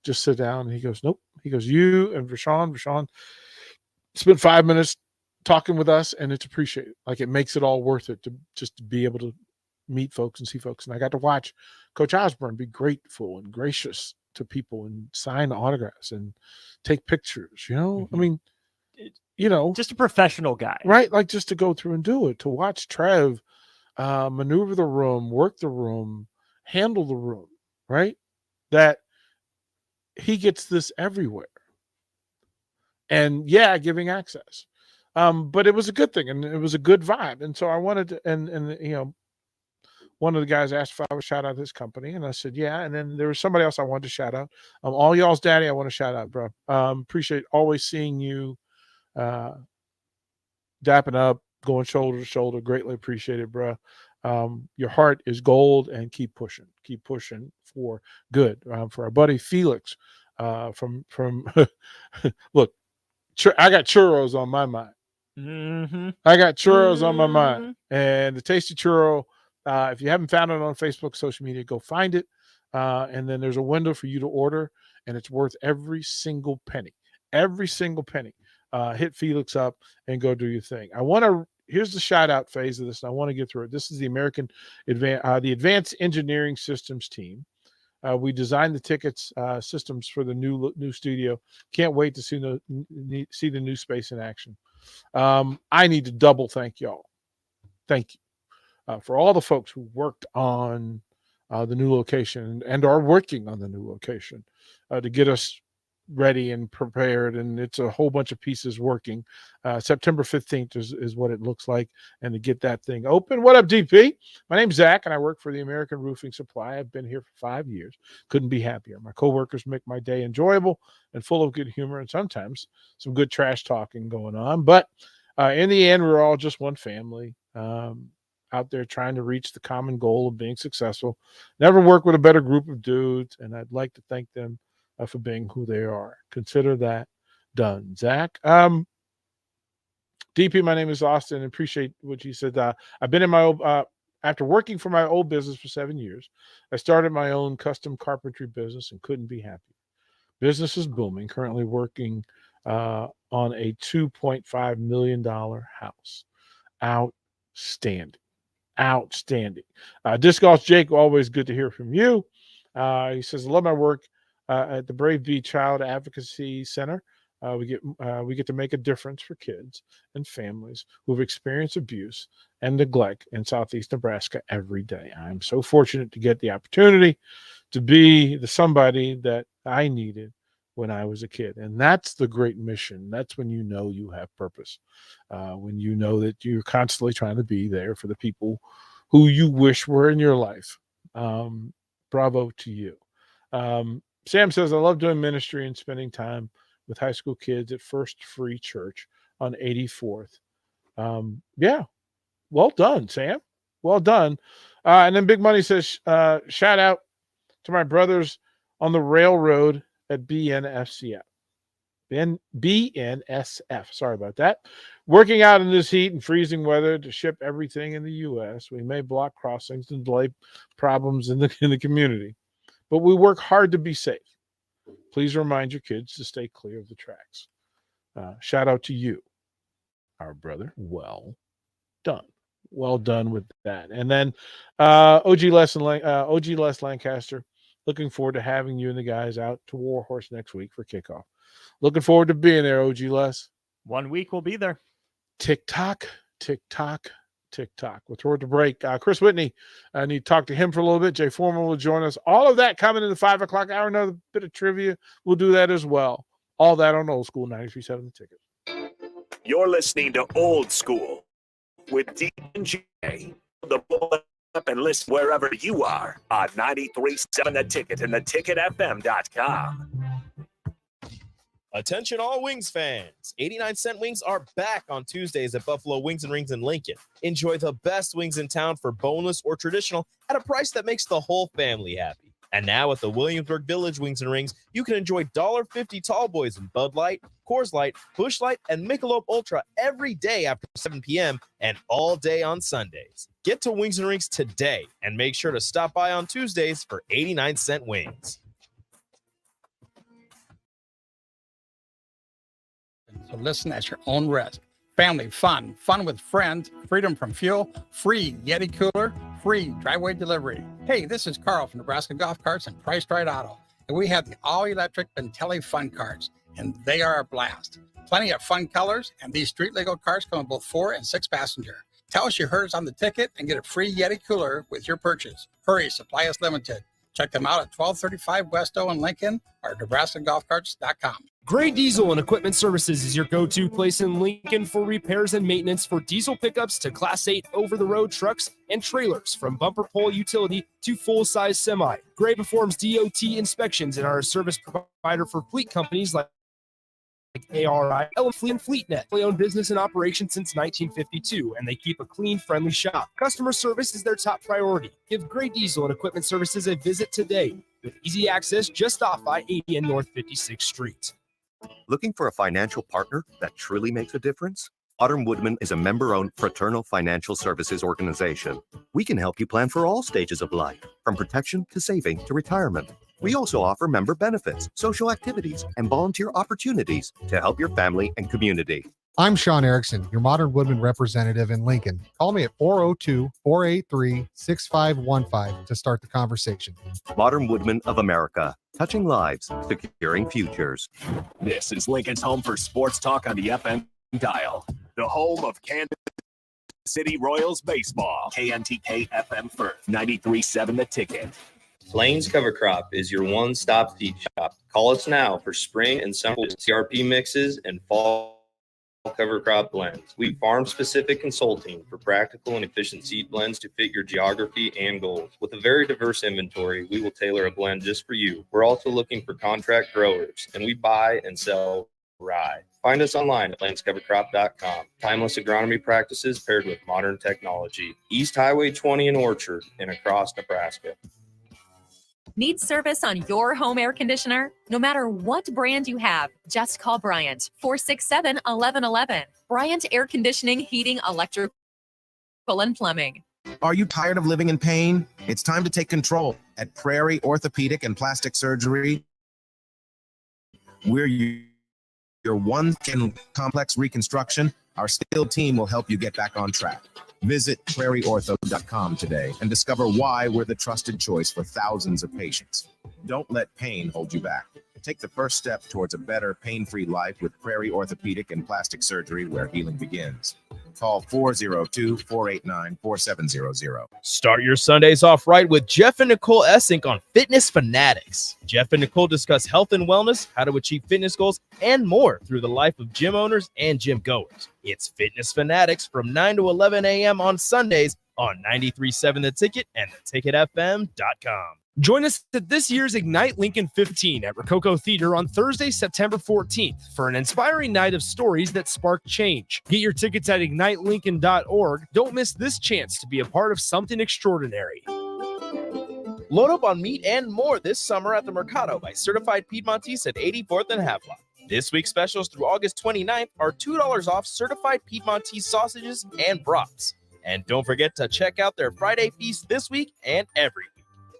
just sit down. And he goes, nope. He goes, you and Rashawn spent 5 minutes talking with us, and it's appreciated. Like, it makes it all worth it to just to be able to meet folks and see folks. And I got to watch Coach Osborne be grateful and gracious to people and sign autographs and take pictures. I mean, just a professional guy, right? Like, just to go through and do it, to watch Trev maneuver the room, work the room, handle the room, right? That he gets this everywhere. And giving access. But it was a good thing, and it was a good vibe. And so I wanted to, and one of the guys asked if I would shout out his company, and I said, yeah. And then there was somebody else I wanted to shout out. All y'all's daddy, I want to shout out, bro. Appreciate always seeing you dapping up, going shoulder to shoulder. Greatly appreciate it, bro. Your heart is gold, and keep pushing for good. For our buddy Felix from look, I got churros on my mind. Mm-hmm. I got churros on my mind, and the Tasty Churro. If you haven't found it on Facebook, social media, go find it. And then there's a window for you to order, and it's worth every single penny. Every single penny. Hit Felix up and go do your thing. Here's the shout out phase of this, and I want to get through it. This is the the Advanced Engineering Systems team. We designed the tickets systems for the new studio. Can't wait to see the new space in action. I need to double thank y'all. Thank you for all the folks who worked on the new location and are working on the new location to get us ready and prepared. And it's a whole bunch of pieces working. September 15th is what it looks like, and to get that thing open. What up, DP? My name's Zach, and I work for the American Roofing Supply. I've been here for 5 years. Couldn't be happier. My coworkers make my day enjoyable and full of good humor, and sometimes some good trash talking going on. But in the end, we're all just one family out there trying to reach the common goal of being successful. Never worked with a better group of dudes, and I'd like to thank them for being who they are. Consider that done. Zach. DP, my name is Austin. Appreciate what you said. I've been in my old, after working for my old business for 7 years, I started my own custom carpentry business and couldn't be happier. Business is booming. Currently working on a $2.5 million house. Outstanding. Disc Golf Jake, always good to hear from you. He says, I love my work at the Brave Bee Child Advocacy Center. We get to make a difference for kids and families who've experienced abuse and neglect in Southeast Nebraska every day. I'm so fortunate to get the opportunity to be the somebody that I needed when I was a kid. And that's the great mission. That's when you know you have purpose, when you know that you're constantly trying to be there for the people who you wish were in your life. Bravo to you. Sam says, I love doing ministry and spending time with high school kids at First Free Church on 84th. Yeah, well done, Sam. Well done. And then Big Money says, shout out to my brothers on the railroad at BNSF. BNSF. Sorry about that. Working out in this heat and freezing weather to ship everything in the U.S. We may block crossings and delay problems in the community, but we work hard to be safe. Please remind your kids to stay clear of the tracks. Shout out to you, our brother. Well done. Well done with that. And then OG Les Lancaster, looking forward to having you and the guys out to Warhorse next week for kickoff. Looking forward to being there, OG Les. 1 week we'll be there. Tick-tock, tick-tock, tick-tock. We'll throw it to break. Chris Whitney, I need to talk to him for a little bit. Jay Foreman will join us. All of that coming in the 5 o'clock hour. Another bit of trivia. We'll do that as well. All that on Old School 93.7 The Ticket. You're listening to Old School with D&J. The Bull Up and listen wherever you are on 93.7 The Ticket and theticketfm.com. Attention all Wings fans. 89-cent wings are back on Tuesdays at Buffalo Wings and Rings in Lincoln. Enjoy the best wings in town for boneless or traditional at a price that makes the whole family happy. And now at the Williamsburg Village Wings and Rings, you can enjoy $1.50 tall boys in Bud Light, Coors Light, Busch Light, and Michelob Ultra every day after 7 p.m. and all day on Sundays. Get to Wings and Rings today and make sure to stop by on Tuesdays for 89-cent wings. So listen at your own risk. Family fun, fun with friends, freedom from fuel, free Yeti cooler, free driveway delivery. Hey, this is Carl from Nebraska Golf Carts and Price Right Auto. And we have the all-electric Bentelli Fun Carts, and they are a blast. Plenty of fun colors, and these street legal carts come in both 4 and 6 passenger. Tell us you heard us on the ticket and get a free Yeti cooler with your purchase. Hurry, supply is limited. Check them out at 1235 West O in Lincoln or NebraskaGolfCarts.com. Gray Diesel and Equipment Services is your go-to place in Lincoln for repairs and maintenance for diesel pickups to Class 8 over-the-road trucks and trailers, from bumper pole utility to full-size semi. Gray performs DOT inspections and are a service provider for fleet companies like ARI, Fleet, and FleetNet. They own business and operation since 1952, and they keep a clean, friendly shop. Customer service is their top priority. Give Gray Diesel and Equipment Services a visit today with easy access just off I-80 and North 56th Street. Looking for a financial partner that truly makes a difference? Autumn Woodman is a member-owned fraternal financial services organization. We can help you plan for all stages of life, from protection to saving to retirement. We also offer member benefits, social activities, and volunteer opportunities to help your family and community. I'm Sean Erickson, your Modern Woodman representative in Lincoln. Call me at 402-483-6515 to start the conversation. Modern Woodman of America, touching lives, securing futures. This is Lincoln's home for sports talk on the FM dial. The home of Kansas City Royals baseball. KNTK FM First, 93.7 The Ticket. Lane's Cover Crop is your one-stop feed shop. Call us now for spring and summer CRP mixes and fall cover crop blends. We farm-specific consulting for practical and efficient seed blends to fit your geography and goals. With a very diverse inventory, we will tailor a blend just for you. We're also looking for contract growers, and we buy and sell rye. Find us online at landscovercrop.com. Timeless agronomy practices paired with modern technology. East Highway 20 in Orchard and across Nebraska. Need service on your home air conditioner? No matter what brand you have, just call Bryant, 467-1111. Bryant Air Conditioning, Heating, Electrical, and Plumbing. Are you tired of living in pain? It's time to take control. At Prairie Orthopedic and Plastic Surgery, we're your one complex reconstruction. Our skilled team will help you get back on track. Visit prairieortho.com today and discover why we're the trusted choice for thousands of patients. Don't let pain hold you back. Take the first step towards a better, pain-free life with Prairie Orthopedic and Plastic Surgery, where healing begins. Call 402-489-4700. Start your Sundays off right with Jeff and Nicole Essink on Fitness Fanatics. Jeff and Nicole discuss health and wellness, how to achieve fitness goals, and more through the life of gym owners and gym goers. It's Fitness Fanatics from 9 to 11 a.m. on Sundays on 93.7 The Ticket and theticketfm.com. Join us at this year's Ignite Lincoln 15 at Rococo Theater on Thursday, September 14th for an inspiring night of stories that spark change. Get your tickets at ignitelincoln.org. Don't miss this chance to be a part of something extraordinary. Load up on meat and more this summer at the Mercado by Certified Piedmontese at 84th and Havelock. This week's specials through August 29th are $2 off Certified Piedmontese sausages and brats. And don't forget to check out their Friday feast this week and every week.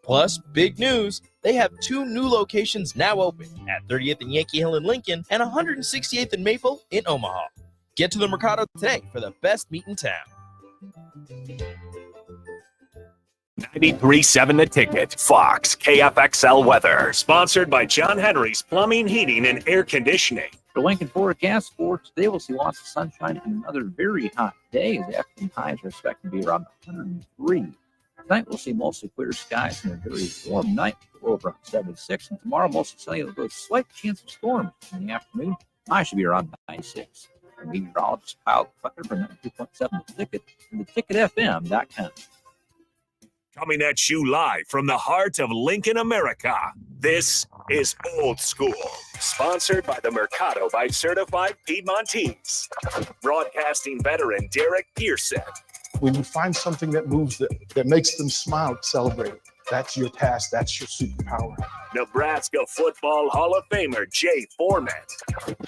Plus, big news, they have 2 new locations now open at 30th and Yankee Hill in Lincoln and 168th and Maple in Omaha. Get to the Mercado today for the best meat in town. 93.7 The Ticket, Fox, KFXL weather. Sponsored by John Henry's Plumbing, Heating, and Air Conditioning. The Lincoln forecast for today, we'll see lots of sunshine and another very hot day. The afternoon highs are expected to be around 103. Tonight, we'll see mostly clear skies and a very warm night. We're over 76. And tomorrow, mostly sunny with a slight chance of storms in the afternoon. High should be around 96. And meteorologist Kyle Clucker for 92.7 The Ticket and theticketfm.com. Coming at you live from the heart of Lincoln, America. This is Old School, sponsored by the Mercado by Certified Piedmontese. Broadcasting veteran Derek Gearset. When you find something that moves them, that makes them smile, celebrate. That's your task. That's your superpower. Nebraska Football Hall of Famer Jay Foreman.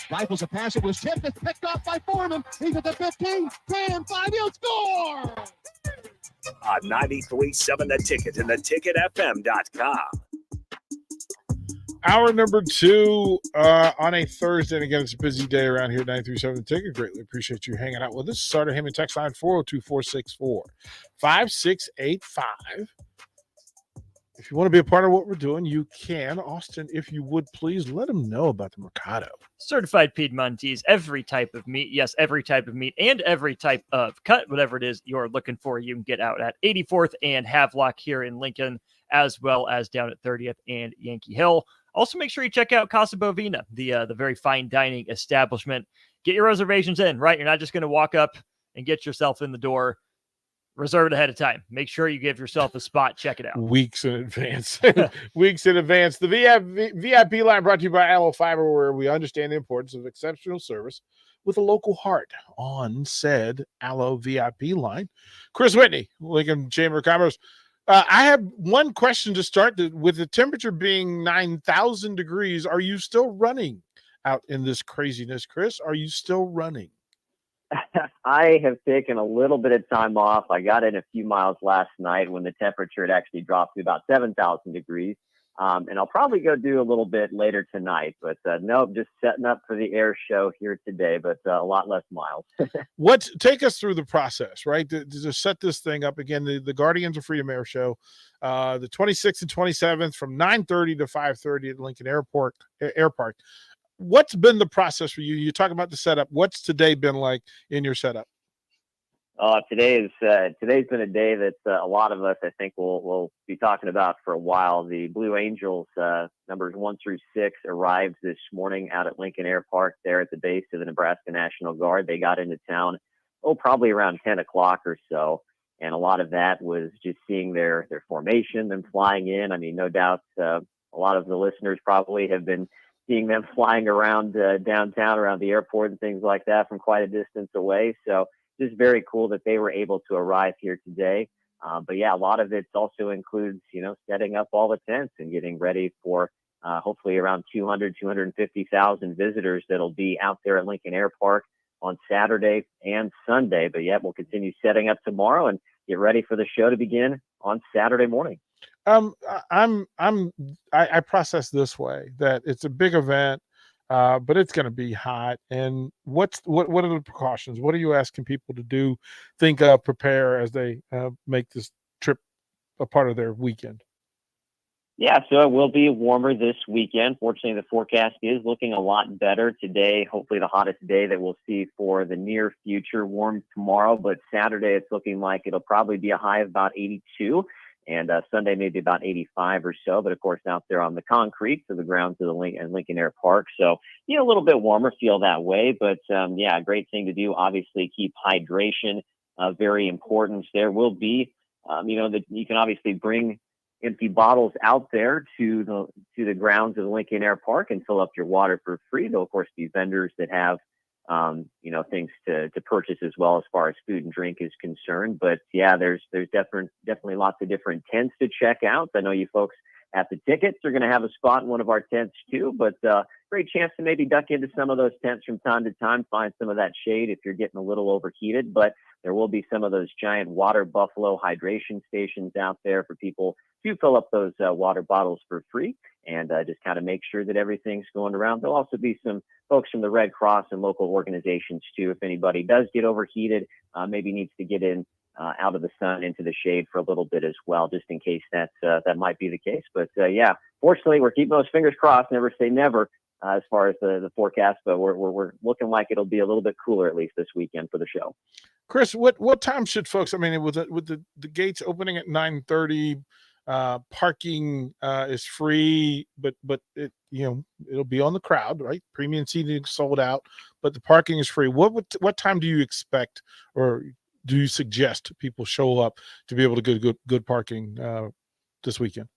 Rifles a pass. It was tipped. It's picked off by Foreman. He's at the 15, 10, 5. He'll score. On 93.7 The Ticket and theticketfm.com. Hour number 2 on a Thursday. And again, it's a busy day around here, 93.7 The Ticket. Greatly appreciate you hanging out with us. Starter Heyman text line 402-464-5685. If you want to be a part of what we're doing, you can. Austin, if you would please let them know about the Mercado. Certified Piedmontese, every type of meat. Yes, every type of meat and every type of cut, whatever it is you're looking for, you can get out at 84th and Havelock here in Lincoln, as well as down at 30th and Yankee Hill. Also, make sure you check out Casa Bovina, the very fine dining establishment. Get your reservations in, right? You're not just going to walk up and get yourself in the door. Reserve it ahead of time. Make sure you give yourself a spot. Check it out. Weeks in advance. Weeks in advance. The VIP line brought to you by Aloe Fiber, where we understand the importance of exceptional service with a local heart on said Aloe VIP line. Chris Whitney, Lincoln Chamber of Commerce. I have one question to start. With the temperature being 9,000 degrees, are you still running out in this craziness, Chris? Are you still running? I have taken a little bit of time off. I got in a few miles last night when the temperature had actually dropped to about 7,000 degrees. And I'll probably go do a little bit later tonight. But nope, just setting up for the air show here today, but a lot less miles. Take us through the process, right? To set this thing up again, the Guardians of Freedom Air Show, the 26th and 27th from 9:30 to 5:30 at Lincoln Air Park. What's been the process for you? You talk about the setup. What's today been like in your setup? Today's been a day that a lot of us, I think, will be talking about for a while. The Blue Angels, numbers 1 through 6, arrived this morning out at Lincoln Air Park there at the base of the Nebraska National Guard. They got into town, probably around 10 o'clock or so. And a lot of that was just seeing their formation, them flying in. I mean, no doubt a lot of the listeners probably have been seeing them flying around downtown, around the airport and things like that from quite a distance away. So just very cool that they were able to arrive here today. But yeah, a lot of it also includes, setting up all the tents and getting ready for hopefully around 250,000 visitors that'll be out there at Lincoln Air Park on Saturday and Sunday. But yeah, we'll continue setting up tomorrow and get ready for the show to begin on Saturday morning. I process this way, that it's a big event, but it's going to be hot. And what are the precautions? What are you asking people to do, think of, prepare as they make this trip a part of their weekend? Yeah, so it will be warmer this weekend. Fortunately, the forecast is looking a lot better today. Hopefully, the hottest day that we'll see for the near future. Warm tomorrow, but Saturday it's looking like it'll probably be a high of about 82, and Sunday maybe about 85 or so. But of course, out there on the concrete, so the grounds of the Lincoln Air Park, so a little bit warmer, feel that way. But yeah, great thing to do. Obviously, keep hydration very important. There will be, that you can obviously bring empty bottles out there to the grounds of the Lincoln Air Park and fill up your water for free. There'll of course be vendors that have things to purchase as well as far as food and drink is concerned. But yeah, there's definitely lots of different tents to check out. I know you folks at the tickets are going to have a spot in one of our tents too, but great chance to maybe duck into some of those tents from time to time, find some of that shade if you're getting a little overheated. But there will be some of those giant water buffalo hydration stations out there for people to fill up those water bottles for free and just kind of make sure that everything's going around. There'll also be some folks from the Red Cross and local organizations too. If anybody does get overheated, maybe needs to get in out of the sun into the shade for a little bit as well, just in case that might be the case. But yeah, fortunately, we're keeping those fingers crossed. Never say never as far as the forecast, but we're looking like it'll be a little bit cooler at least this weekend for the show. Chris, what time should folks? I mean, with the gates opening at 9:30, parking is free, but it it'll be on the crowd, right? Premium seating sold out, but the parking is free. What time do you expect, or do you suggest people show up to be able to get good parking this weekend?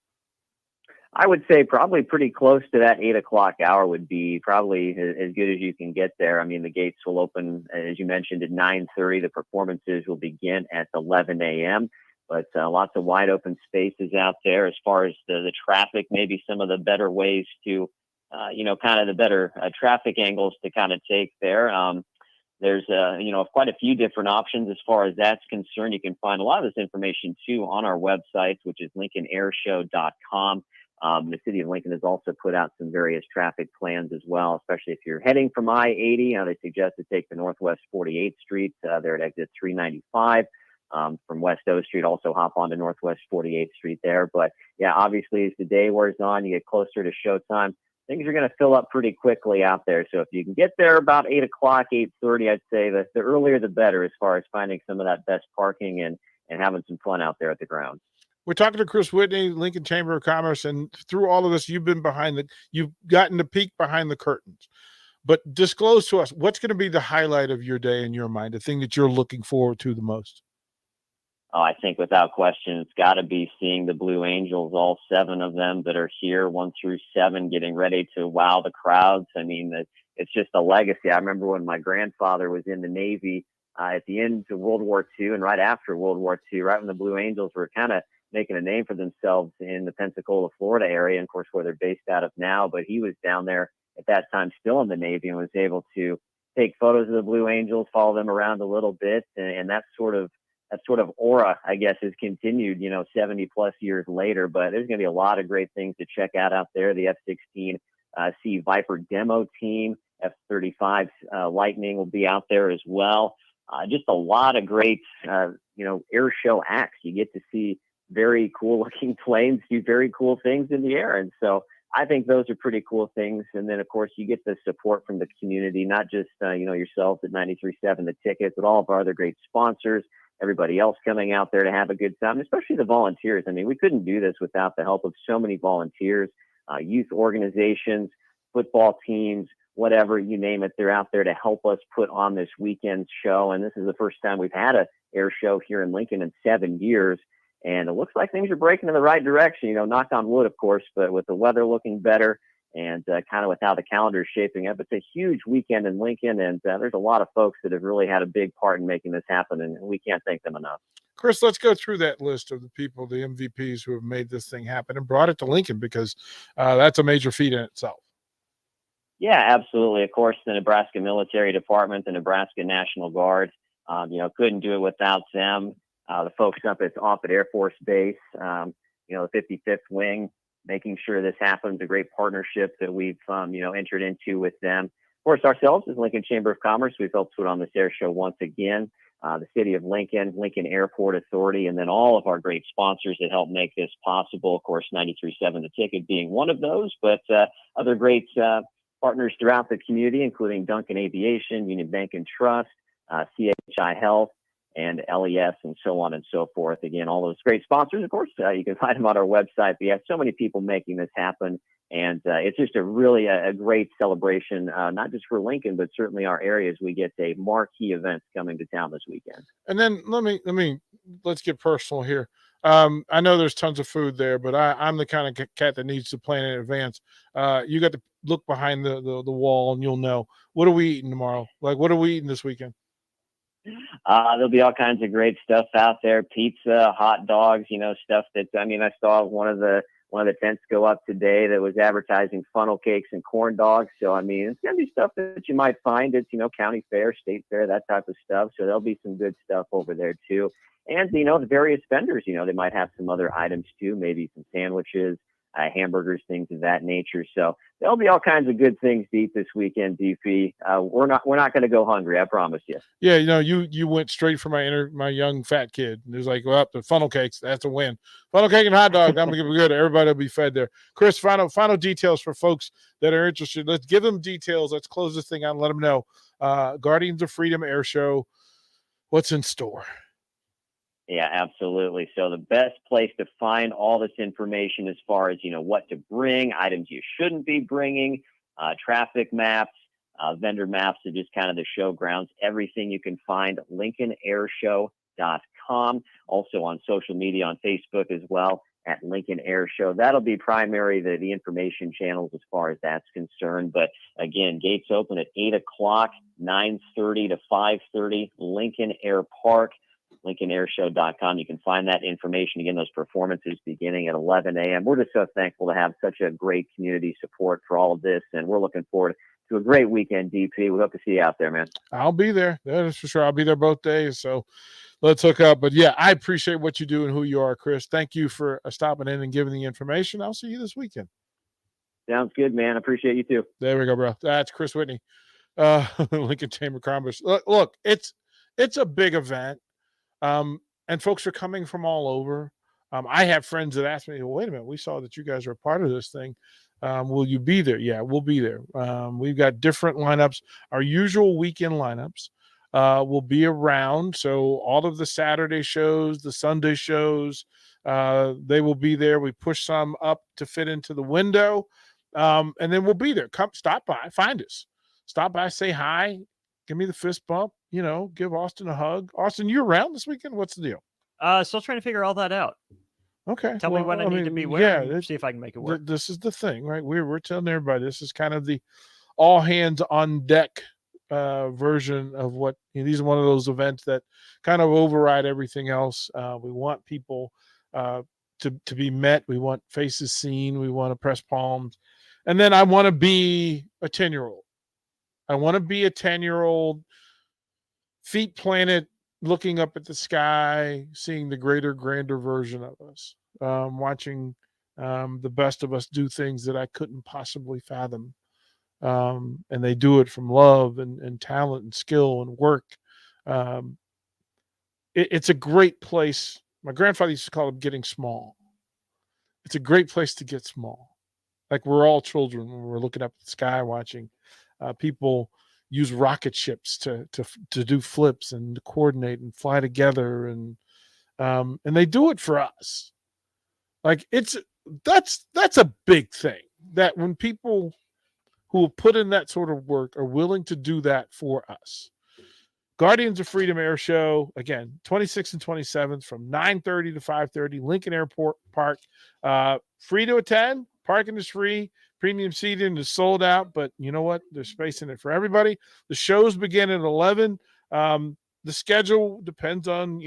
I would say probably pretty close to that 8 o'clock hour would be probably as good as you can get there. I mean, the gates will open, as you mentioned, at 9:30. The performances will begin at 11 a.m. But lots of wide open spaces out there. As far as the traffic, maybe some of the better ways to, kind of the better traffic angles to kind of take there. There's quite a few different options as far as that's concerned. You can find a lot of this information too on our website, which is LincolnAirShow.com. The city of Lincoln has also put out some various traffic plans as well, especially if you're heading from I-80. They suggest to take the Northwest 48th Street there at exit 395. From West O Street, also hop onto Northwest 48th Street there. But yeah, obviously as the day wears on, you get closer to showtime, things are going to fill up pretty quickly out there. So if you can get there about 8 o'clock, 8:30, I'd say that the earlier the better as far as finding some of that best parking and having some fun out there at the grounds. We're talking to Chris Whitney, Lincoln Chamber of Commerce, and through all of this, you've gotten to peek behind the curtains. But disclose to us, what's going to be the highlight of your day in your mind, the thing that you're looking forward to the most? Oh, I think without question, it's got to be seeing the Blue Angels, all 7 of them that are here, 1 through 7, getting ready to wow the crowds. I mean, it's just a legacy. I remember when my grandfather was in the Navy at the end of World War II and right after World War II, right when the Blue Angels were kind of making a name for themselves in the Pensacola, Florida area, and of course where they're based out of now. But he was down there at that time still in the Navy and was able to take photos of the Blue Angels, follow them around a little bit, and that sort of aura, I guess, has continued, 70 plus years later. But there's going to be a lot of great things to check out there. The F-16 C Viper demo team, F-35 Lightning will be out there as well. Just a lot of great, air show acts. You get to see very cool looking planes do very cool things in the air. And so I think those are pretty cool things. And then, of course, you get the support from the community, not just, yourselves at 93.7 The Ticket, but all of our other great sponsors, everybody else coming out there to have a good time, especially the volunteers. I mean, we couldn't do this without the help of so many volunteers, youth organizations, football teams, whatever, you name it. They're out there to help us put on this weekend show. And this is the first time we've had a air show here in Lincoln in 7 years. And it looks like things are breaking in the right direction, knock on wood, of course, but with the weather looking better and kind of with how the calendar is shaping up, it's a huge weekend in Lincoln. And there's a lot of folks that have really had a big part in making this happen. And we can't thank them enough. Chris, let's go through that list of the people, the MVPs who have made this thing happen and brought it to Lincoln, because that's a major feat in itself. Yeah, absolutely. Of course, the Nebraska Military Department, the Nebraska National Guard, couldn't do it without them. The folks up at Offutt Air Force Base, the 55th Wing, making sure this happens, a great partnership that we've, entered into with them. Of course, ourselves as Lincoln Chamber of Commerce, we've helped put on this air show once again. the city of Lincoln, Lincoln Airport Authority, and then all of our great sponsors that help make this possible. Of course, 93.7 The Ticket being one of those, but other great partners throughout the community, including Duncan Aviation, Union Bank and Trust, CHI Health, and LES, and so on and so forth. Again, all those great sponsors, of course, you can find them on our website. We have so many people making this happen, and it's just a great celebration, not just for Lincoln, but certainly our area as we get a marquee events coming to town this weekend. And then let's get personal here. I know there's tons of food there, but I'm the kind of cat that needs to plan in advance. You got to look behind the wall and you'll know. What are we eating tomorrow? Like, what are we eating this weekend? There'll be all kinds of great stuff out there. Pizza, hot dogs, stuff that, I saw one of the tents go up today that was advertising funnel cakes and corn dogs. So, it's going to be stuff that you might find at, county fair, state fair, that type of stuff. So there'll be some good stuff over there too. And, the various vendors, they might have some other items too, maybe some sandwiches, hamburgers, things of that nature. So there'll be all kinds of good things to eat this weekend, DP. We're not going to go hungry, I promise you. Yeah, you went straight for my young fat kid. It was like, well, the funnel cakes, that's a win. Funnel cake and hot dog, I'm gonna be good. Everybody will be fed there. Chris, final details for folks that are interested. Let's give them details. Let's close this thing out and let them know. Guardians of Freedom Air Show. What's in store? Yeah, absolutely. So the best place to find all this information as far as, what to bring, items you shouldn't be bringing, traffic maps, vendor maps of just kind of the show grounds, everything you can find at LincolnAirShow.com. Also on social media, on Facebook as well, at Lincoln Air Show. That'll be primary, the information channels as far as that's concerned. But again, gates open at 8 o'clock, 9:30 to 5:30, Lincoln Air Park. LincolnAirShow.com. You can find that information. Again, those performances beginning at 11 a.m. We're just so thankful to have such a great community support for all of this, and we're looking forward to a great weekend, DP. We hope to see you out there, man. I'll be there. That is for sure. I'll be there both days, so let's hook up. But, yeah, I appreciate what you do and who you are, Chris. Thank you for stopping in and giving the information. I'll see you this weekend. Sounds good, man. I appreciate you, too. There we go, bro. That's Chris Whitney, Lincoln Chamber of Commerce. Look, it's a big event. And folks are coming from all over. I have friends that ask me, well, wait a minute, we saw that you guys are a part of this thing. Will you be there? Yeah, we'll be there. We've got different lineups. Our usual weekend lineups will be around. So all of the Saturday shows, the Sunday shows, they will be there. We push some up to fit into the window. And then we'll be there. Come, stop by, find us. Stop by, say hi, give me the fist bump. Give Austin a hug. Austin, you around this weekend? What's the deal? Still trying to figure all that out. Okay. Tell me when I need to be where. Yeah, see if I can make it work. This is the thing, right? We're telling everybody this is kind of the all hands on deck version of what these are one of those events that kind of override everything else. We want people to be met. We want faces seen. We want to press palms. And then I want to be a 10-year-old. I want to be a 10-year-old. Feet planted, looking up at the sky, seeing the greater, grander version of us, watching the best of us do things that I couldn't possibly fathom. And they do it from love and talent and skill and work. It's a great place. My grandfather used to call it getting small. It's a great place to get small. Like we're all children when we're looking up at the sky, watching people use rocket ships to do flips and to coordinate and fly together, and they do it for us. Like that's a big thing, that when people who have put in that sort of work are willing to do that for us. Guardians of Freedom Air Show, again, 26th and 27th from 9:30 to 5:30, Lincoln Airport Park. Free to attend, parking is free. Premium seating is sold out, but you know what? There's space in it for everybody. The shows begin at 11. The schedule depends on,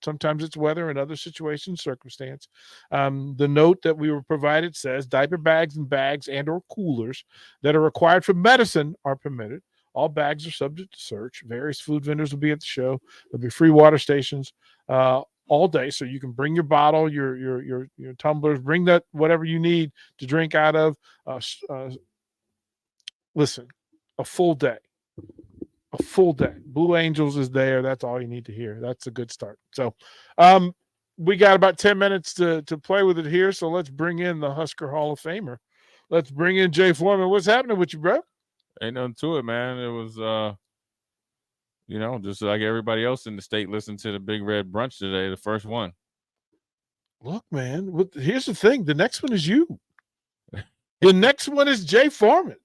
sometimes it's weather and other situations, circumstance. The note that we were provided says diaper bags and bags and or coolers that are required for medicine are permitted. All bags are subject to search. Various food vendors will be at the show. There'll be free water stations all day, so you can bring your bottle, your tumblers, bring that whatever you need to drink out of. Listen, a full day, a full day. Blue Angels is there. That's all you need to hear. That's a good start. So we got about 10 minutes to play with it here. So let's bring in the Husker Hall of Famer. Let's bring in Jay Foreman. What's happening with you, bro? Ain't nothing to it, man. It was, just like everybody else in the state listened to the Big Red Brunch today, the first one. Look, man, here's the thing. The next one is you. The next one is Jay Foreman.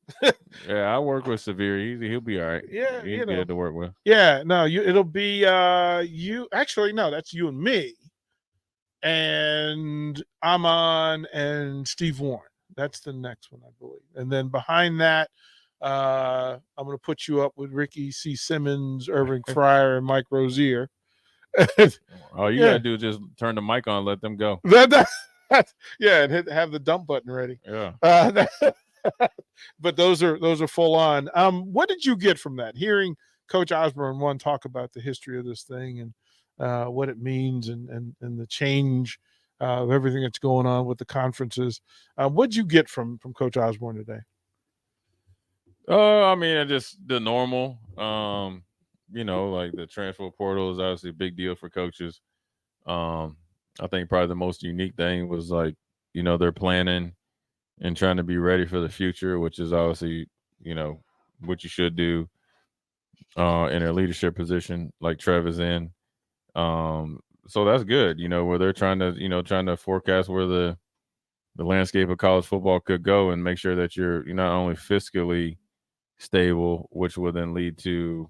Yeah, I work with Severe. He'll be all right. Yeah, He's good to work with. Yeah, no, it'll be you. Actually, no, that's you and me. And Amon and Steve Warren. That's the next one, I believe. And then behind that, I'm going to put you up with Ricky C. Simmons, Irving Fryer, and Mike Rozier. All you gotta do is just turn the mic on, let them go. Yeah, and have the dump button ready. Yeah. But those are full on. What did you get from that? Hearing Coach Osborne talk about the history of this thing and what it means and the change of everything that's going on with the conferences. What did you get from Coach Osborne today? I mean, just the normal. Like the transfer portal is obviously a big deal for coaches. I think probably the most unique thing was they're planning and trying to be ready for the future, which is obviously, what you should do in a leadership position like Trev is in. So that's good, where they're trying to forecast where the landscape of college football could go and make sure that you're not only fiscally stable, which will then lead to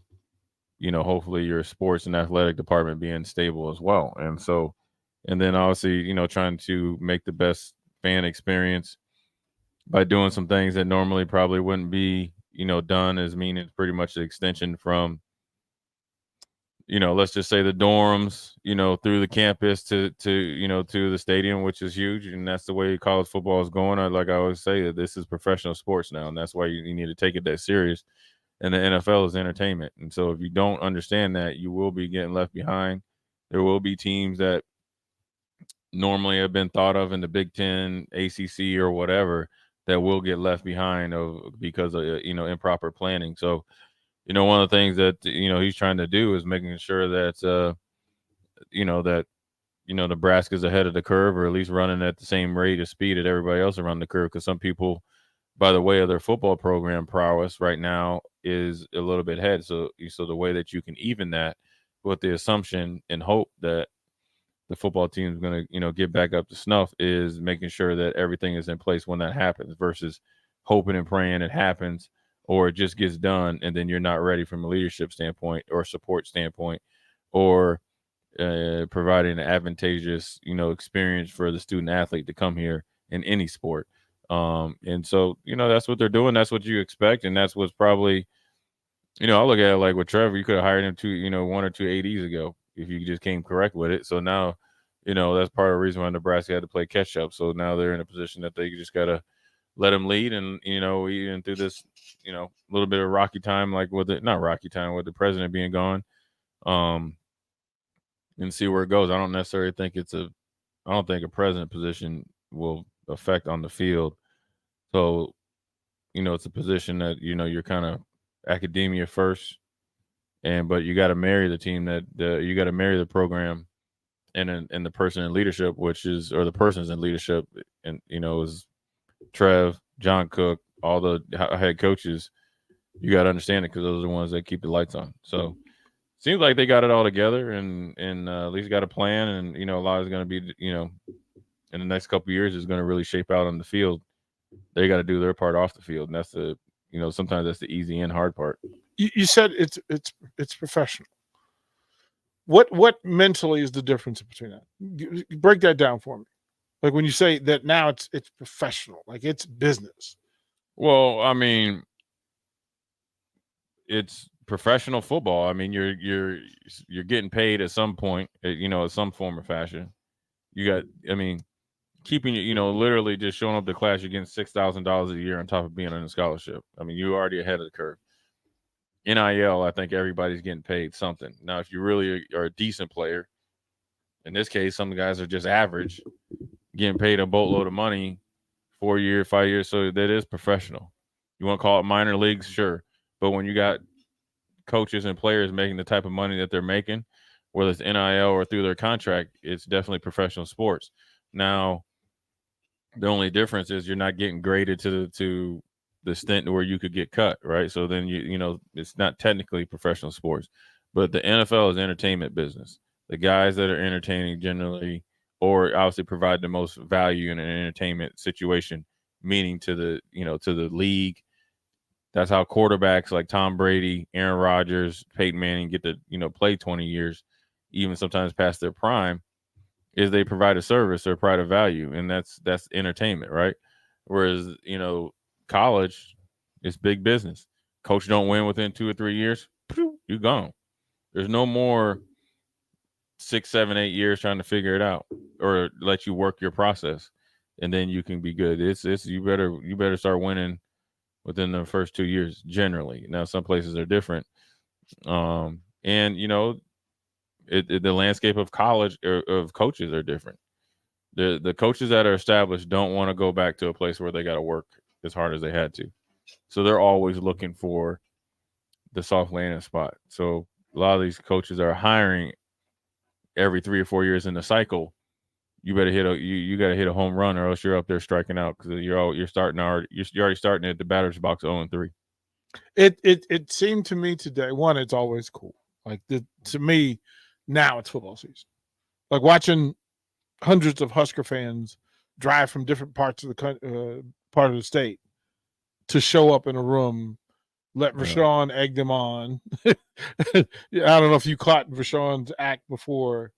hopefully your sports and athletic department being stable as well. And then obviously, trying to make the best fan experience by doing some things that normally probably wouldn't be, done, as meaning pretty much the extension from, let's just say the dorms, through the campus to the stadium, which is huge. And that's the way college football is going. Like I always say, that this is professional sports now, and that's why you need to take it that serious. And the NFL is entertainment. And so if you don't understand that, you will be getting left behind. There will be teams that normally have been thought of in the Big Ten, ACC, or whatever that will get left behind because of improper planning. So, one of the things that he's trying to do is making sure that Nebraska's ahead of the curve, or at least running at the same rate of speed that everybody else around the curve. Because some people, by the way of their football program prowess right now, is a little bit ahead. So the way that you can even that with the assumption and hope that the football team is going to, get back up to snuff is making sure that everything is in place when that happens versus hoping and praying it happens or it just gets done and then you're not ready from a leadership standpoint or support standpoint or providing an advantageous, experience for the student athlete to come here in any sport. And so, that's what they're doing. That's what you expect. And that's what's probably, I look at it like with Trevor, you could have hired him 1 or 2 ADs ago if you just came correct with it. So now, that's part of the reason why Nebraska had to play catch up. So now they're in a position that they just got to let him lead. And, even through this, little bit of rocky time, like with it, not rocky time with the president being gone, and see where it goes. I don't necessarily think I don't think a president position will affect on the field. So, it's a position that, you're kind of academia first, but you got to marry the team you got to marry the program and the person in leadership, or the persons in leadership. And, is Trev, John Cook, all the head coaches. You got to understand it because those are the ones that keep the lights on. So seems like they got it all together and at least got a plan. And, a lot is going to be, in the next couple of years is going to really shape out on the field. They got to do their part off the field. And that's sometimes that's the easy and hard part. You said it's professional. What mentally is the difference between that? Break that down for me. Like when you say that now it's professional, like it's business. Well, I mean, it's professional football. I mean, you're getting paid at some point, at some form or fashion. Keeping literally just showing up to class, you're getting $6,000 a year on top of being on a scholarship. I mean, you're already ahead of the curve. NIL, I think everybody's getting paid something. Now, if you really are a decent player, in this case, some guys are just average, getting paid a boatload of money, 4 years, 5 years. So that is professional. You want to call it minor leagues? Sure. But when you got coaches and players making the type of money that they're making, whether it's NIL or through their contract, it's definitely professional sports. Now, the only difference is you're not getting graded to the extent where you could get cut, right? So then you know it's not technically professional sports, but the NFL is entertainment business. The guys that are entertaining generally, or obviously provide the most value in an entertainment situation, meaning to the league. That's how quarterbacks like Tom Brady, Aaron Rodgers, Peyton Manning get to play 20 years, even sometimes past their prime. Is they provide a service or provide a value, and that's entertainment, right? Whereas college, it's big business. Coach don't win within 2 or 3 years, you gone. There's no more 6, 7, 8 years trying to figure it out or let you work your process, and then you can be good. It's you better start winning within the first 2 years generally. Now some places are different, and the landscape of college or of coaches are different. The coaches that are established don't want to go back to a place where they got to work as hard as they had to. So they're always looking for the soft landing spot. So a lot of these coaches are hiring every 3 or 4 years in the cycle. You better you got to hit a home run, or else you're up there striking out because you're already starting at the batter's box 0-3. It seemed to me today. One, it's always cool. Like to me, now it's football season. Like watching hundreds of Husker fans drive from different parts of the state to show up in a room, let Rashawn egg them on. I don't know if you caught Rashawn's act before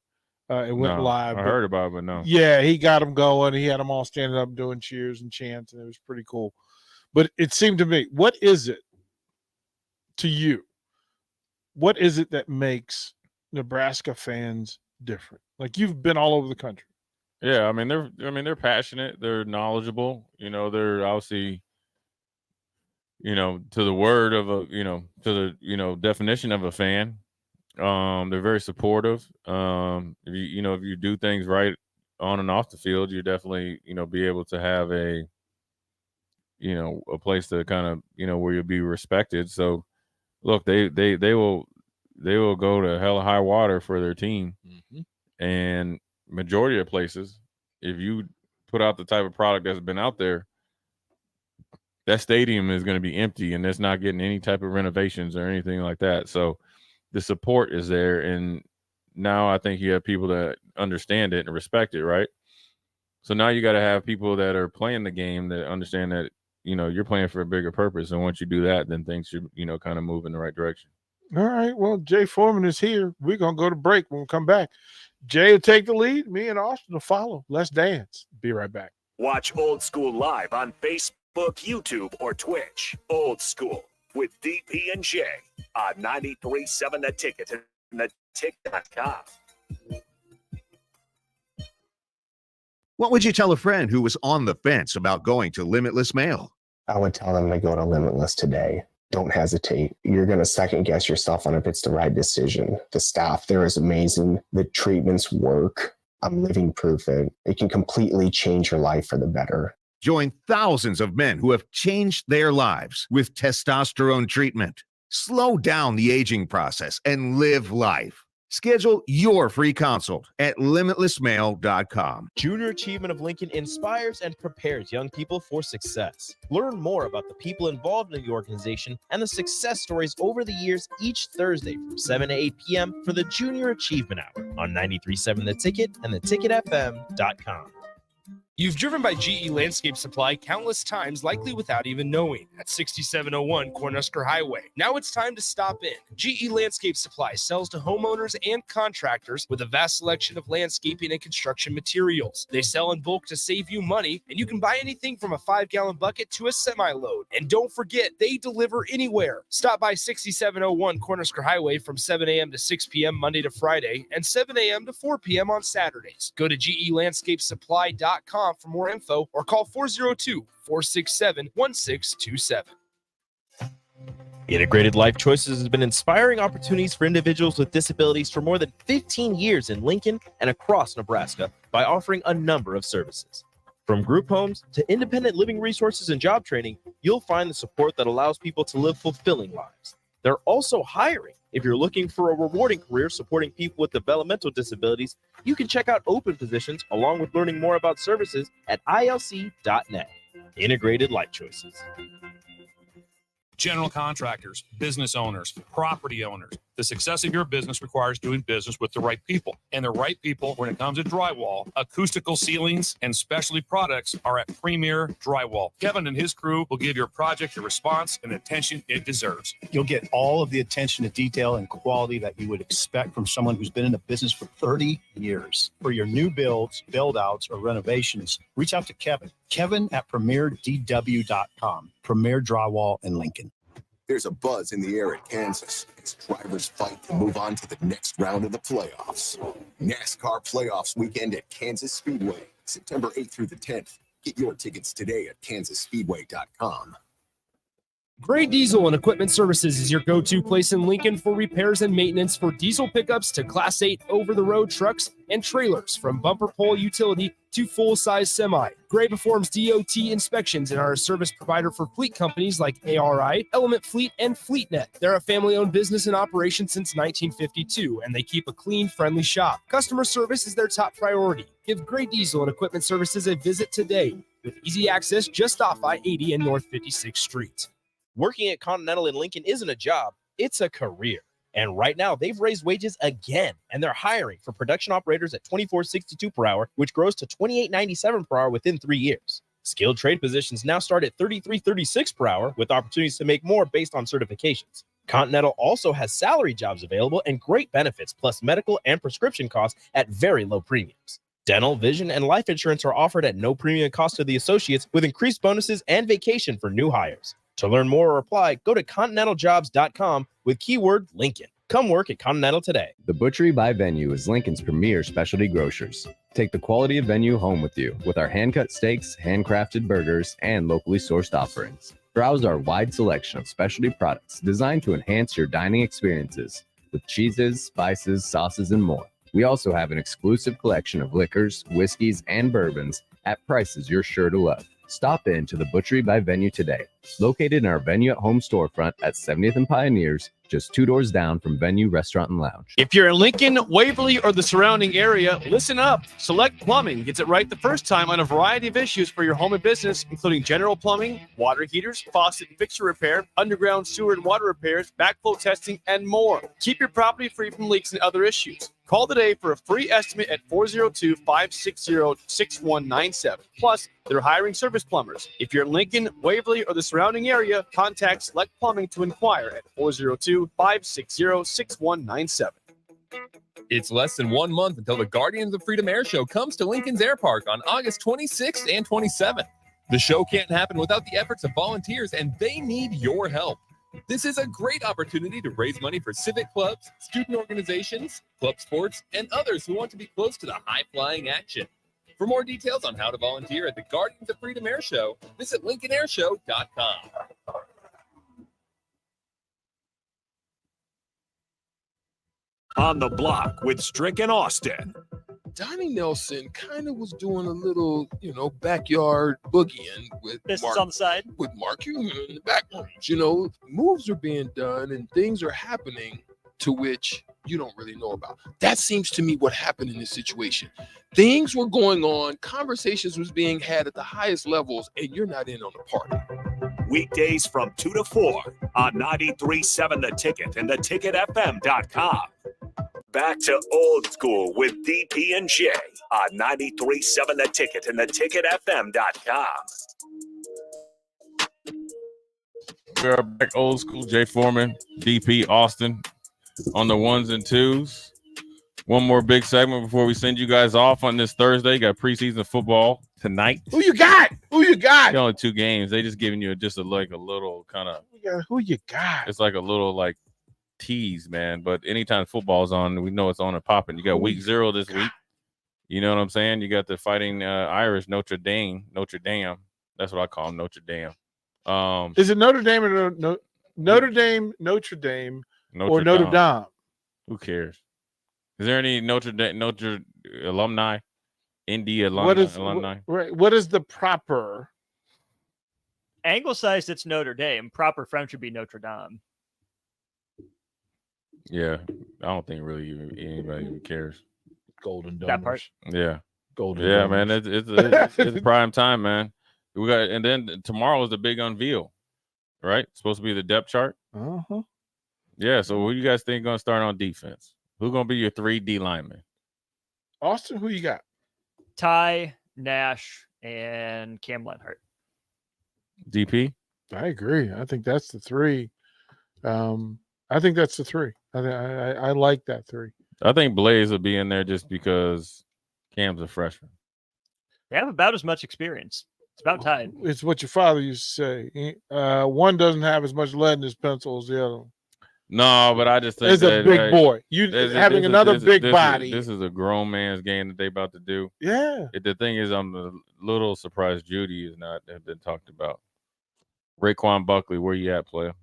it went live. I heard about it, but no. Yeah, he got them going. He had them all standing up doing cheers and chants, and it was pretty cool. But it seemed to me, what is it to you? What is it that makes Nebraska fans different? Like, you've been all over the country. Yeah, I mean they're passionate, they're knowledgeable, they're obviously to the word of a to the definition of a fan. They're very supportive. If you do things right on and off the field, you definitely be able to have a place to kind of where you'll be respected. So look, they will go to hell or high water for their team. And majority of places, if you put out the type of product that's been out there, that stadium is going to be empty and it's not getting any type of renovations or anything like that. So the support is there. And now I think you have people that understand it and respect it, right? So now you got to have people that are playing the game that understand that, you're playing for a bigger purpose. And once you do that, then things should, kind of move in the right direction. All right. Well, Jay Foreman is here. We're going to go to break. When we come back, Jay will take the lead. Me and Austin will follow. Let's dance. Be right back. Watch Old School live on Facebook, YouTube, or Twitch. Old School with DP and J on 93.7 The Ticket and theticket.com. What would you tell a friend who was on the fence about going to Limitless Mail? I would tell them to go to Limitless today. Don't hesitate. You're going to second guess yourself on if it's the right decision. The staff there is amazing. The treatments work. I'm living proof that it can completely change your life for the better. Join thousands of men who have changed their lives with testosterone treatment. Slow down the aging process and live life. Schedule your free consult at limitlessmail.com. Junior Achievement of Lincoln inspires and prepares young people for success. Learn more about the people involved in the organization and the success stories over the years each Thursday from 7 to 8 p.m. for the Junior Achievement Hour on 93.7 The Ticket and theticketfm.com. You've driven by GE Landscape Supply countless times, likely without even knowing, at 6701 Cornhusker Highway. Now it's time to stop in. GE Landscape Supply sells to homeowners and contractors with a vast selection of landscaping and construction materials. They sell in bulk to save you money, and you can buy anything from a 5-gallon bucket to a semi-load. And don't forget, they deliver anywhere. Stop by 6701 Cornhusker Highway from 7 a.m. to 6 p.m. Monday to Friday and 7 a.m. to 4 p.m. on Saturdays. Go to GELandscapesupply.com for more info or call 402-467-1627. Integrated Life Choices has been inspiring opportunities for individuals with disabilities for more than 15 years in Lincoln and across Nebraska by offering a number of services. From group homes to independent living resources and job training, you'll find the support that allows people to live fulfilling lives. They're also hiring. If you're looking for a rewarding career supporting people with developmental disabilities, you can check out open positions along with learning more about services at ilc.net. Integrated Life Choices. General contractors, business owners, property owners. The success of your business requires doing business with the right people. And the right people, when it comes to drywall, acoustical ceilings, and specialty products, are at Premier Drywall. Kevin and his crew will give your project the response and attention it deserves. You'll get all of the attention to detail and quality that you would expect from someone who's been in the business for 30 years. For your new builds, build-outs, or renovations, reach out to Kevin. Kevin at premierdw.com. Premier Drywall in Lincoln. There's a buzz in the air at Kansas as drivers fight to move on to the next round of the playoffs. NASCAR Playoffs weekend at Kansas Speedway, September 8th through the 10th. Get your tickets today at kansasspeedway.com. Gray Diesel and Equipment Services is your go-to place in Lincoln for repairs and maintenance for diesel pickups to Class 8 over-the-road trucks and trailers, from bumper pole utility to full-size semi. Gray performs DOT inspections and are a service provider for fleet companies like ARI, Element Fleet, and FleetNet. They're a family-owned business in operation since 1952, and they keep a clean, friendly shop. Customer service is their top priority. Give Gray Diesel and Equipment Services a visit today with easy access just off I-80 and North 56th Street. Working at Continental in Lincoln isn't a job, it's a career. And right now, they've raised wages again, and they're hiring for production operators at $24.62 per hour, which grows to $28.97 per hour within 3 years. Skilled trade positions now start at $33.36 per hour, with opportunities to make more based on certifications. Continental also has salary jobs available and great benefits, plus medical and prescription costs at very low premiums. Dental, vision, and life insurance are offered at no premium cost to the associates, with increased bonuses and vacation for new hires. To learn more or apply, go to continentaljobs.com with keyword Lincoln. Come work at Continental today. The Butchery by Venue is Lincoln's premier specialty grocers. Take the quality of Venue home with you with our hand-cut steaks, handcrafted burgers, and locally sourced offerings. Browse our wide selection of specialty products designed to enhance your dining experiences with cheeses, spices, sauces, and more. We also have an exclusive collection of liquors, whiskeys, and bourbons at prices you're sure to love. Stop in to the Butchery by Venue today, located in our Venue at Home storefront at 70th and Pioneers, just 2 doors down from Venue Restaurant and Lounge. If you're in Lincoln, Waverly, or the surrounding area, listen up. Select Plumbing gets it right the first time on a variety of issues for your home and business, including general plumbing, water heaters, faucet and fixture repair, underground sewer and water repairs, backflow testing, and more. Keep your property free from leaks and other issues. Call today for a free estimate at 402-560-6197. Plus, they're hiring service plumbers. If you're in Lincoln, Waverly, or the surrounding area, contact Select Plumbing to inquire at 402-560-6197. It's less than 1 month until the Guardians of Freedom Air Show comes to Lincoln's Air Park on August 26th and 27th. The show can't happen without the efforts of volunteers, and they need your help. This is a great opportunity to raise money for civic clubs, student organizations, club sports, and others who want to be close to the high-flying action. For more details on how to volunteer at the Guardians of Freedom Air Show, visit LincolnAirShow.com. On the Block with Strick and Austin. Donnie Nelson kind of was doing a little, backyard boogieing with Business on the side. With Mark Cuban in the background. Moves are being done and things are happening to which you don't really know about. That seems to me what happened in this situation. Things were going on, conversations was being had at the highest levels, and you're not in on the party. Weekdays from 2 to 4 on 93.7 The Ticket and theticketfm.com. Back to old school with DP and J on 93.7 The Ticket and theticketfm.com. We're back old school. Jay Foreman, DP, Austin on the ones and twos. One more big segment before we send you guys off on this Thursday. Got preseason football tonight. Who you got? Only 2 games. They just giving you a little kind of. Who you got? It's like a little tease, man. But anytime football's on, we know it's on and popping. You got week 0 this week. You know what I'm saying? You got the Fighting Irish Notre Dame. That's what I call them, Notre Dame. Is it Notre Dame or Notre Dame, or Notre Dame? Who cares? Is there any Notre alumni? Indy alumni? What is the proper? Anglicized, it's Notre Dame. Proper French would be Notre Dame. Yeah, I don't think really anybody even cares. Golden donors. That part. Yeah, Golden yeah, donors. man. It's prime time, man. We got, and then tomorrow is the big unveil, right? It's supposed to be the depth chart. Uh-huh. Yeah. So who do you guys think going to start on defense? Who's going to be your 3 D linemen? Austin, who you got? Ty, Nash, and Cam Lenhart. DP? I agree. I think that's the 3. I think that's the 3. I like that 3. I think Blaze will be in there just because Cam's a freshman. They have about as much experience. It's about time. It's what your father used to say. One doesn't have as much lead in his pencil as the other. No, but I just think It's a big boy. You having another big body. This is a grown man's game that they about to do. Yeah. The thing is, I'm a little surprised Judy is not have been talked about. Raekwon Buckley, where you at, player?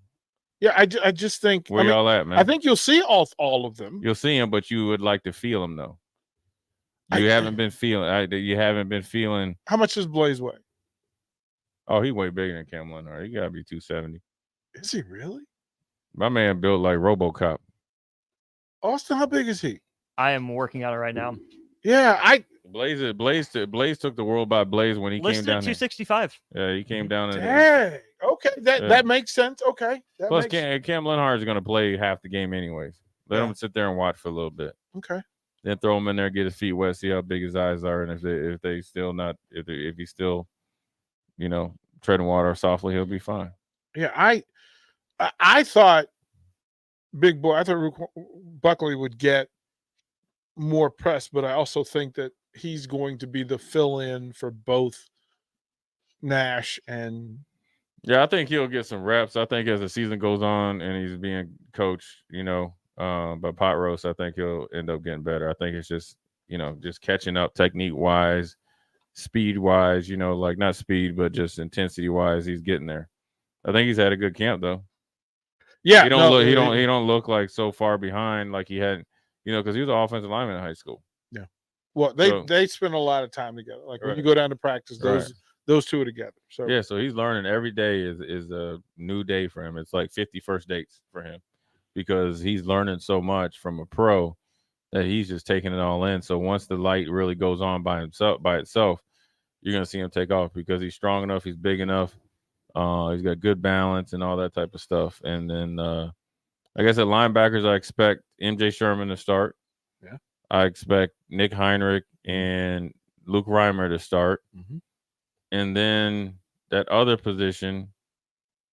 Yeah, I just think. Where y'all at, man? I think you'll see all of them. You'll see him, but you would like to feel him though. You haven't been feeling. You haven't been feeling. How much does Blaze weigh? Oh, he way bigger than Cam Lenhart. He gotta be 270. Is he really? My man built like RoboCop. Austin, how big is he? I am working on it right now. Yeah, Blaze took the world by Blaze when he Listed came down at here. 265. Yeah, he came down. Dang. Okay, that makes sense. Okay. Plus, Cam Lenhart is going to play half the game anyways. Let him sit there and watch for a little bit. Okay. Then throw him in there, get his feet wet, see how big his eyes are, and if he's still, treading water softly, he'll be fine. Yeah, I thought big boy. I thought Buckley would get more press, but I also think that he's going to be the fill-in for both Nash and. Yeah, I think he'll get some reps. I think as the season goes on and he's being coached, by Pot Roast, I think he'll end up getting better. I think it's just, just catching up technique-wise, speed-wise, like not speed, but just intensity-wise, he's getting there. I think he's had a good camp though. Yeah, he don't look like so far behind like he had, because he was an offensive lineman in high school. Yeah. Well, they spend a lot of time together. Like when you go down to practice, those two are together. So yeah, so he's learning every day is a new day for him. It's like 50 first dates for him because he's learning so much from a pro that he's just taking it all in. So once the light really goes on by itself, you're gonna see him take off because he's strong enough, he's big enough, he's got good balance and all that type of stuff. And then like I said, linebackers, I expect MJ Sherman to start. Yeah. I expect Nick Heinrich and Luke Reimer to start. Mm-hmm. And then that other position,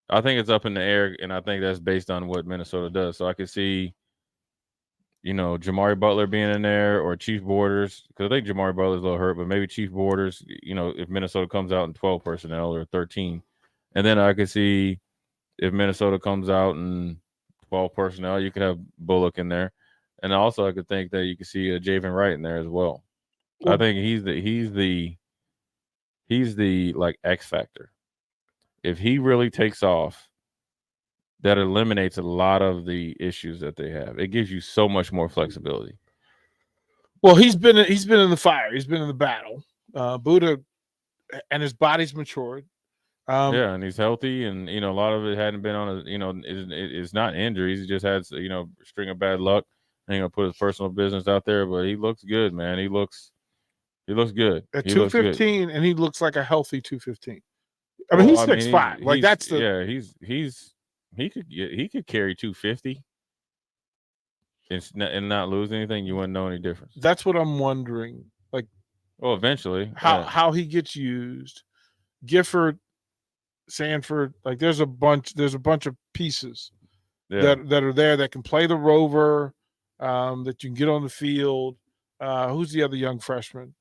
I think it's up in the air, and I think that's based on what Minnesota does. So I could see, Jamari Butler being in there or Chief Borders, because I think Jamari Butler's a little hurt, but maybe Chief Borders, if Minnesota comes out in 12 personnel or 13. And then I could see if Minnesota comes out in 12 personnel, you could have Bullock in there. And also I could think that you could see Javen Wright in there as well. I think he's the like X factor. If he really takes off, that eliminates a lot of the issues that they have. It gives you so much more flexibility. Well, he's been in the fire. He's been in the battle. Buddha and his body's matured. Yeah, and he's healthy, and a lot of it hadn't been on it's not injuries. He just had a string of bad luck. Ain't gonna put his personal business out there, but he looks good, man. He looks good at 215, and he looks like a healthy 215. I mean, he's 6'5". Like that's the he could carry 250 and not lose anything. You wouldn't know any difference. That's what I'm wondering. Like, eventually, how he gets used. Gifford, Sanford, like there's a bunch of pieces that are there that can play the rover, that you can get on the field. Who's the other young freshman?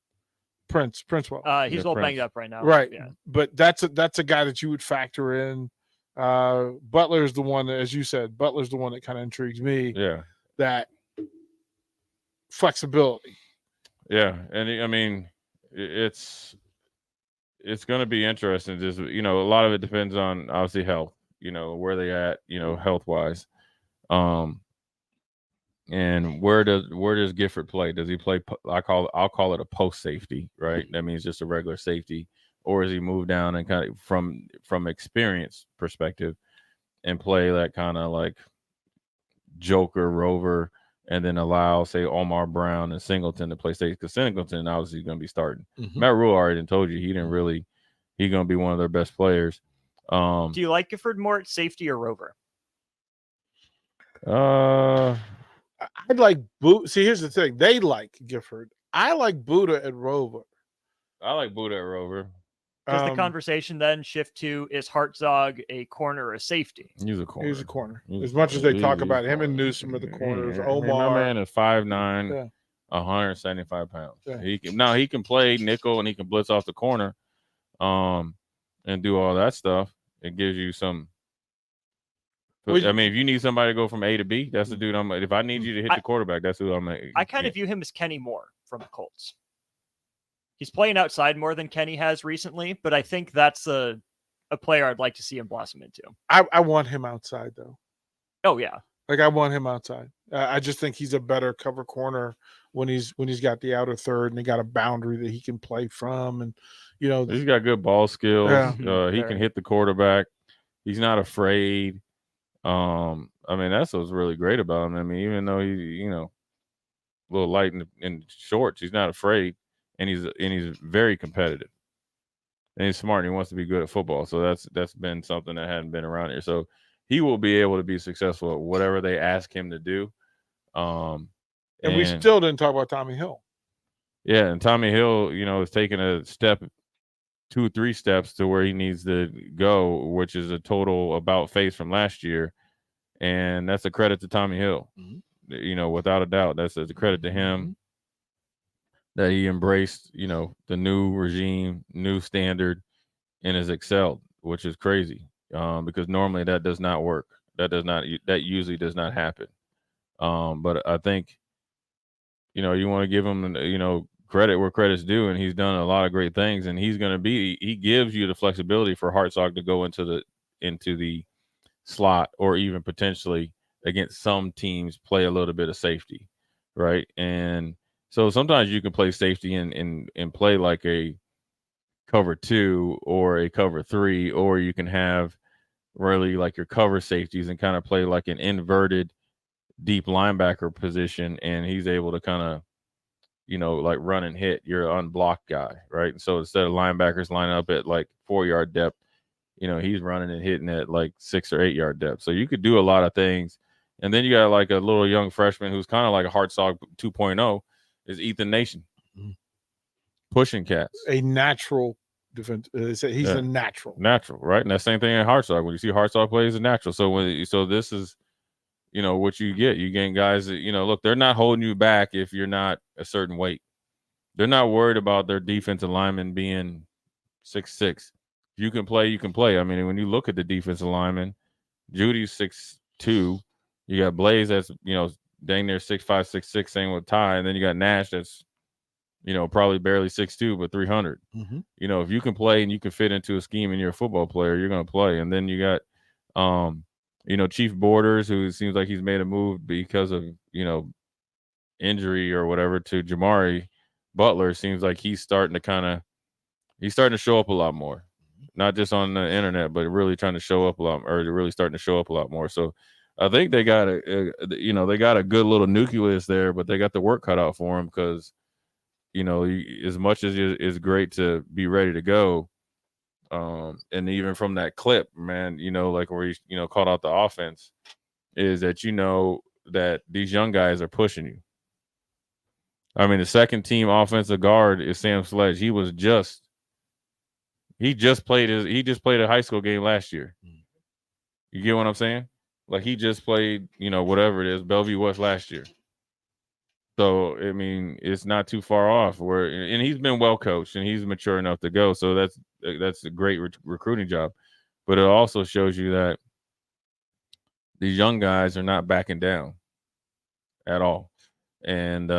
Princewell. He's all banged up right now. Right. Yeah. But that's a guy that you would factor in. Butler is the one that, as you said, Butler's the one that kind of intrigues me. Yeah. That flexibility. Yeah. And I mean, it's going to be interesting. Just, a lot of it depends on obviously health, where they at, health wise. And where does Gifford play? Does he play? I'll call it a post safety, right? That means just a regular safety, or is he move down and kind of from experience perspective and play that kind of like Joker, Rover, and then allow, say, Omar Brown and Singleton to play safety, because Singleton obviously is going to be starting. Matt Rule already told you he's going to be one of their best players. Do you like Gifford more at safety or Rover? I'd like Boot. See, here's the thing. They like Gifford. I like Buddha at Rover. I like Buddha at Rover. Does the conversation then shift to, is Hartzog a corner or a safety? He's a corner. He's a corner. As much as they talk about him and Newsom are the corners, Omar. My man is 5'9", Yeah. 175 pounds. Yeah. He can play nickel and he can blitz off the corner, and do all that stuff. It gives you some. I mean, if you need somebody to go from A to B, that's the dude. If I need you to hit the quarterback, that's who I'm. I kind of view him as Kenny Moore from the Colts. He's playing outside more than Kenny has recently, but I think that's a player I'd like to see him blossom into. I want him outside though. Oh yeah, like I want him outside. I just think he's a better cover corner when he's got the outer third and they got a boundary that he can play from, and he's got good ball skills. Yeah. He can hit the quarterback. He's not afraid. I mean, that's what's really great about him. I mean, even though he's a little light in shorts, he's not afraid. And he's very competitive, and he's smart. And he wants to be good at football. So that's been something that hadn't been around here. So he will be able to be successful at whatever they ask him to do. And we still didn't talk about Tommy Hill. Yeah, and Tommy Hill, is taking a step, 2 or 3 steps to where he needs to go, which is a total about face from last year, and that's a credit to Tommy Hill. Without a doubt, that's a credit to him. That he embraced, the new regime, new standard, and has excelled, which is crazy, because normally that does not work. That usually does not happen. But I think, you want to give him, credit where credit's due, and he's done a lot of great things, and he gives you the flexibility for Hartzog to go into the slot, or even potentially against some teams play a little bit of safety, right? And so sometimes you can play safety and play like a cover 2 or a cover 3, or you can have really like your cover safeties and kind of play like an inverted deep linebacker position, and he's able to kind of, like run and hit. You're an unblocked guy, right? And so instead of linebackers lining up at like 4-yard depth, he's running and hitting at like 6 or 8 yard depth. So you could do a lot of things. And then you got like a little young freshman who's kind of like a Hartzog 2.0. Is Ethan Nation pushing cats. A natural defense. He's a natural, right? And that same thing in Hartzog. When you see Hartzog play, he's a natural. So this is, what you get. You get guys that, look, they're not holding you back if you're not a certain weight. They're not worried about their defensive lineman being 6'6". If you can play, you can play. I mean, when you look at the defensive lineman, Judy's 6'2". You got Blaze that's, dang near 6'5", 6'6", same with Ty, and then you got Nash that's, probably barely 6'2", but 300. If you can play and you can fit into a scheme and you're a football player, you're going to play. And then you got, Chief Borders, who seems like he's made a move because of, injury or whatever to Jamari Butler. Seems like he's starting to show up a lot more, not just on the internet, but really trying to show up a lot, or really starting to show up a lot more. So I think they got they got a good little nucleus there, but they got the work cut out for them, because, as much as it's great to be ready to go, and even from that clip, man, like where he, called out the offense, is that, that these young guys are pushing you. I mean, the second team offensive guard is Sam Sledge. He just played a high school game last year. You get what I'm saying? Like, he just played, whatever it is, Bellevue West last year. So, I mean, it's not too far off. And he's been well coached, and he's mature enough to go. So that's a great recruiting job. But it also shows you that these young guys are not backing down at all. And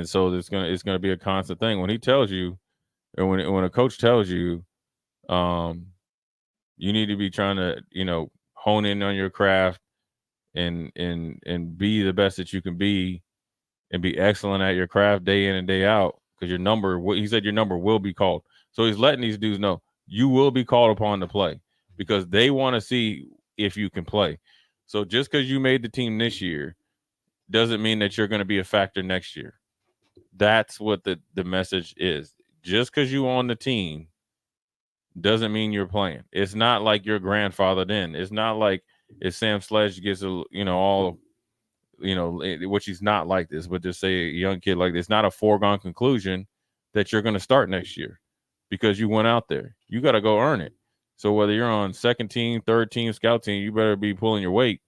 so it's gonna be a constant thing. When he tells you, or when a coach tells you, you need to be trying to, hone in on your craft and be the best that you can be, and be excellent at your craft day in and day out, because he said your number will be called. So he's letting these dudes know you will be called upon to play, because they want to see if you can play. So just because you made the team this year doesn't mean that you're going to be a factor next year. That's what the message is. Just because you on the team doesn't mean you're playing. It's not like your grandfather then. It's not like if Sam Sledge gets which he's not like this, but just say a young kid like this, it's not a foregone conclusion that you're going to start next year because you went out there. You got to go earn it. So whether you're on second team, third team, scout team, you better be pulling your weight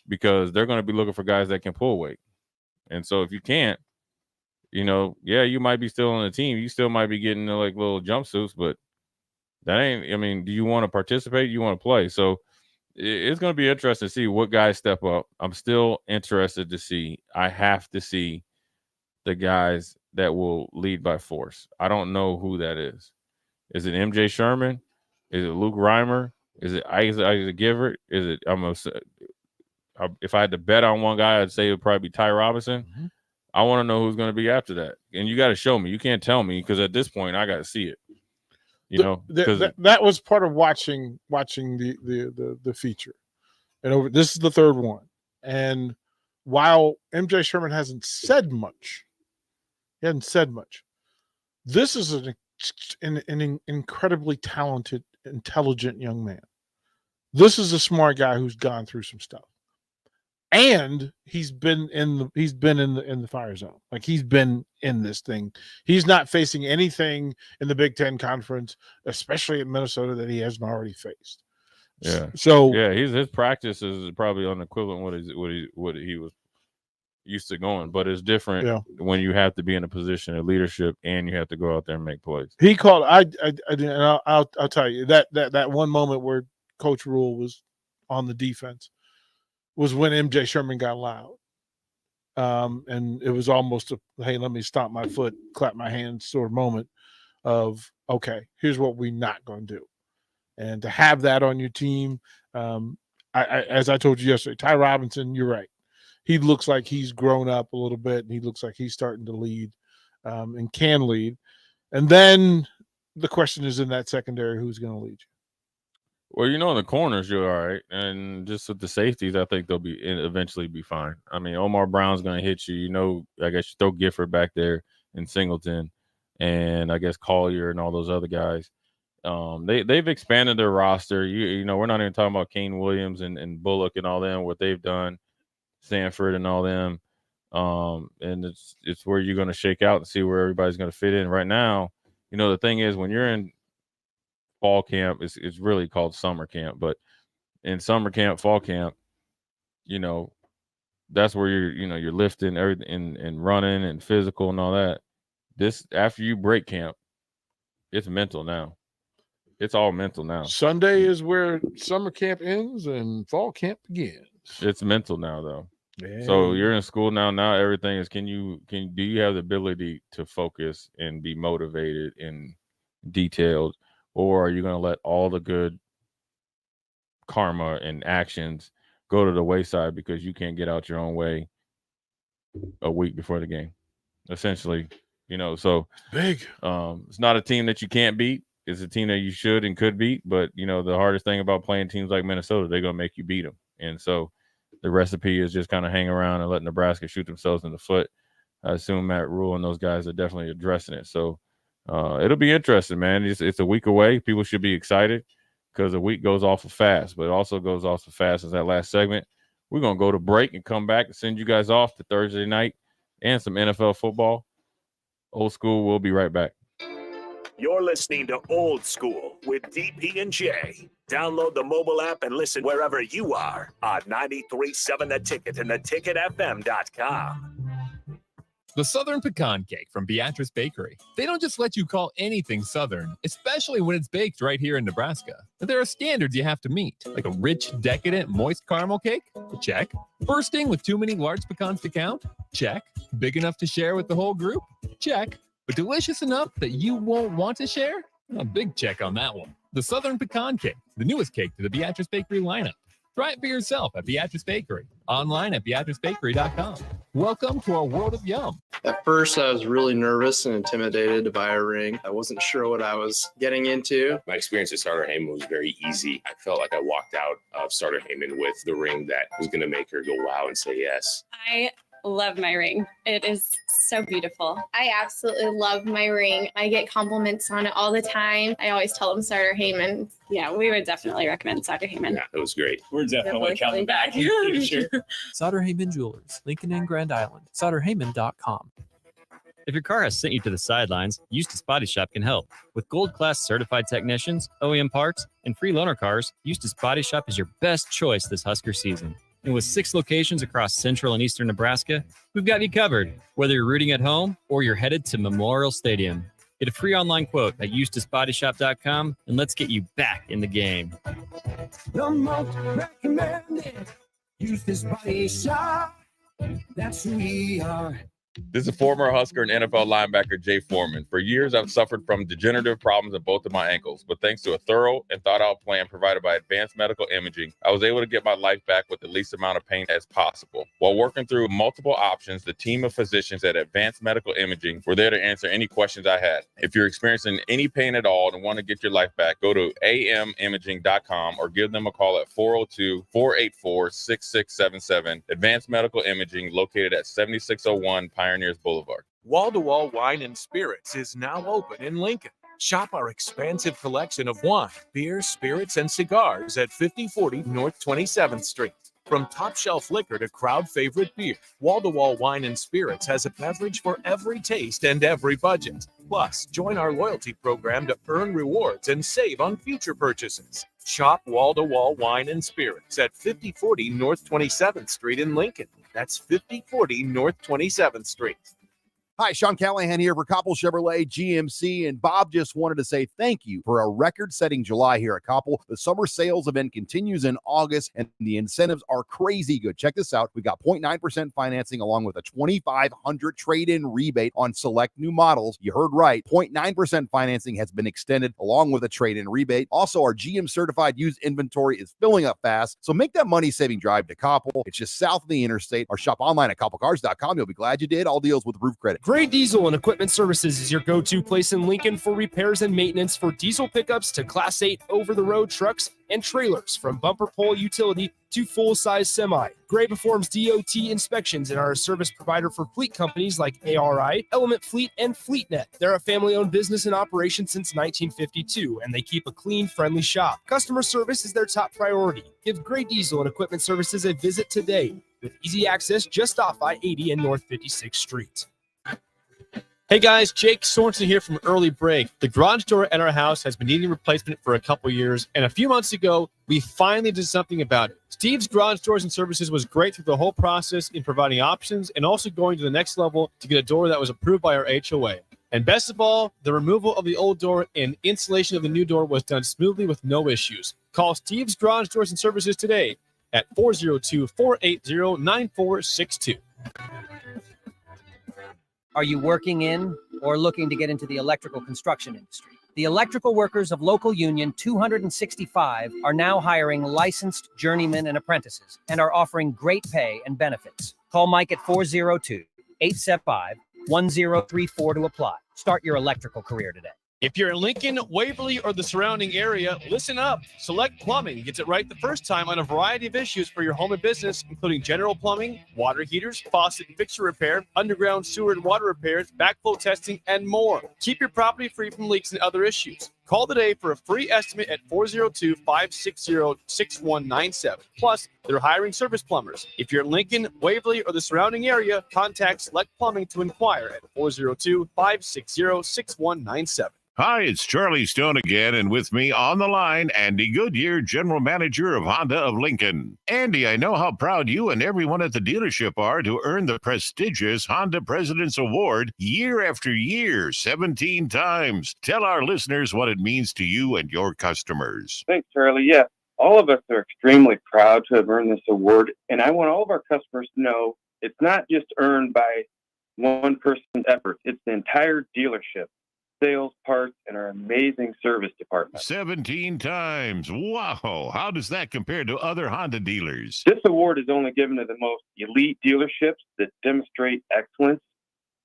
because they're going to be looking for guys that can pull weight. And so if you can't, you might be still on the team. You still might be getting like little jumpsuits, but that ain't, do you want to participate? You want to play? So it's going to be interesting to see what guys step up. I'm still interested to see. I have to see the guys that will lead by force. I don't know who that is. Is it MJ Sherman? Is it Luke Reimer? Is it Isaac Givert? Is it if I had to bet on one guy, I'd say it would probably be Ty Robinson. Mm-hmm. I want to know who's going to be after that. And you got to show me. You can't tell me because at this point I got to see it. That was part of watching the feature. And this is the third one. And while MJ Sherman hasn't said much, this is an incredibly talented, intelligent young man. This is a smart guy who's gone through some stuff. And he's been in the fire zone. Like he's been in this thing. He's not facing anything in the Big Ten Conference, especially at Minnesota, that he hasn't already faced. Yeah. So his practice is probably on equivalent what he was used to going, but it's different when you have to be in a position of leadership and you have to go out there and make plays. He called. I'll tell you that one moment where Coach Rule was on the defense was when MJ Sherman got loud. And it was almost a, hey, let me stomp my foot, clap my hands sort of moment of, okay, here's what we're not going to do. And to have that on your team, as I told you yesterday, Ty Robinson, you're right. He looks like he's grown up a little bit, and he looks like he's starting to lead and can lead. And then the question is in that secondary, who's going to lead you? Well, in the corners, you're all right. And just with the safeties, I think they'll eventually be fine. Omar Brown's going to hit you. I guess you throw Gifford back there and Singleton and I guess Collier and all those other guys. They've expanded their roster. We're not even talking about Kane Williams and Bullock and all them, what they've done, Sanford and all them. And it's where you're going to shake out and see where everybody's going to fit in. Right now, the thing is when you're in fall camp, it's really called summer camp, but in summer camp, fall camp, that's where you're lifting everything and running and physical and all that. This after you break camp, it's mental now. It's all mental now. Sunday is where summer camp ends and fall camp begins. It's mental now though. Yeah. So you're in school now. Now everything is do you have the ability to focus and be motivated and detailed? Or are you going to let all the good karma and actions go to the wayside because you can't get out your own way a week before the game? Essentially, so big. It's not a team that you can't beat. It's a team that you should and could beat. But, the hardest thing about playing teams like Minnesota, they're going to make you beat them. And so the recipe is just kind of hang around and let Nebraska shoot themselves in the foot. I assume Matt Rule and those guys are definitely addressing it. So, it'll be interesting, man. It's a week away. People should be excited because a week goes awful fast, but it also goes off so fast as that last segment. We're going to go to break and come back and send you guys off to Thursday night and some NFL football. Old School, we'll be right back. You're listening to Old School with DP and J. Download the mobile app and listen wherever you are on 93.7 The Ticket and theticketfm.com. The Southern Pecan Cake from Beatrice Bakery. They don't just let you call anything Southern, especially when it's baked right here in Nebraska. There are standards you have to meet, like a rich, decadent, moist caramel cake? Check. Bursting with too many large pecans to count? Check. Big enough to share with the whole group? Check. But delicious enough that you won't want to share? A big check on that one. The Southern Pecan Cake, the newest cake to the Beatrice Bakery lineup. Try it for yourself at Beatrice Bakery. Online at BeatriceBakery.com. Welcome to our world of yum. At first, I was really nervous and intimidated to buy a ring. I wasn't sure what I was getting into. My experience at Starter Heyman was very easy. I felt like I walked out of Starter Heyman with the ring that was going to make her go wow and say yes. I love my ring. It is so beautiful. I absolutely love my ring. I get compliments on it all the time. I always tell them Starter Heyman. Yeah, we would definitely recommend Starter Heyman. Yeah, it was great. We're definitely coming back. Sauter Heyman Jewelers, Lincoln and Grand Island. SauterHeyman.com. If your car has sent you to the sidelines, Eustace Body Shop can help. With gold-class certified technicians, OEM parts, and free loaner cars, Eustace Body Shop is your best choice this Husker season. And with 6 locations across central and eastern Nebraska, we've got you covered, whether you're rooting at home or you're headed to Memorial Stadium. Get a free online quote at EustaceBodyShop.com, and let's get you back in the game. The most recommended Eustace Body Shop. That's who we are. This is former Husker and NFL linebacker Jay Foreman. For years, I've suffered from degenerative problems in both of my ankles, but thanks to a thorough and thought-out plan provided by Advanced Medical Imaging, I was able to get my life back with the least amount of pain as possible. While working through multiple options, the team of physicians at Advanced Medical Imaging were there to answer any questions I had. If you're experiencing any pain at all and want to get your life back, go to amimaging.com or give them a call at 402-484-6677. Advanced Medical Imaging, located at 7601 Pioneers Boulevard. Wall-to-Wall Wine and Spirits is now open in Lincoln. Shop our expansive collection of wine, beer, spirits, and cigars at 5040 North 27th Street. From top-shelf liquor to crowd-favorite beer, Wall-to-Wall Wine and Spirits has a beverage for every taste and every budget. Plus, join our loyalty program to earn rewards and save on future purchases. Shop Wall-to-Wall Wine and Spirits at 5040 North 27th Street in Lincoln. That's 5040 North 27th Street. Hi, Sean Callahan here for Koppel Chevrolet GMC, and Bob just wanted to say thank you for a record-setting July here at Koppel. The summer sales event continues in August, and the incentives are crazy good. Check this out. We got 0.9% financing along with a $2,500 trade-in rebate on select new models. You heard right. 0.9% financing has been extended along with a trade-in rebate. Also, our GM-certified used inventory is filling up fast, so make that money-saving drive to Koppel. It's just south of the interstate, or shop online at koppelcars.com. You'll be glad you did. All deals with roof credit. Gray Diesel and Equipment Services is your go-to place in Lincoln for repairs and maintenance for diesel pickups to Class 8 over-the-road trucks and trailers, from bumper pole utility to full-size semi. Gray performs DOT inspections and are a service provider for fleet companies like ARI, Element Fleet, and FleetNet. They're a family-owned business in operation since 1952, and they keep a clean, friendly shop. Customer service is their top priority. Give Gray Diesel and Equipment Services a visit today, with easy access just off I-80 and North 56th Street. Hey guys, Jake Sorensen here from Early Break. The garage door at our house has been needing replacement for a couple years, and a few months ago, we finally did something about it. Steve's Garage Doors and Services was great through the whole process in providing options and also going to the next level to get a door that was approved by our HOA. And best of all, the removal of the old door and installation of the new door was done smoothly with no issues. Call Steve's Garage Doors and Services today at 402-480-9462. Are you working in or looking to get into the electrical construction industry? The electrical workers of Local Union 265 are now hiring licensed journeymen and apprentices and are offering great pay and benefits. Call Mike at 402-875-1034 to apply. Start your electrical career today. If you're in Lincoln, Waverly, or the surrounding area, listen up. Select Plumbing gets it right the first time on a variety of issues for your home and business, including general plumbing, water heaters, faucet and fixture repair, underground sewer and water repairs, backflow testing, and more. Keep your property free from leaks and other issues. Call today for a free estimate at 402-560-6197. Plus, they're hiring service plumbers. If you're in Lincoln, Waverly, or the surrounding area, contact Select Plumbing to inquire at 402-560-6197. Hi, it's Charlie Stone again, and with me on the line, Andy Goodyear, General Manager of Honda of Lincoln. Andy, I know how proud you and everyone at the dealership are to earn the prestigious Honda President's Award year after year, 17 times. Tell our listeners what it means to you and your customers. Thanks, Charlie. Yeah, all of us are extremely proud to have earned this award, and I want all of our customers to know it's not just earned by one person's effort. It's the entire dealership. sales, parts, and our amazing service department. 17 times. Wow. How does that compare to other Honda dealers? This award is only given to the most elite dealerships that demonstrate excellence.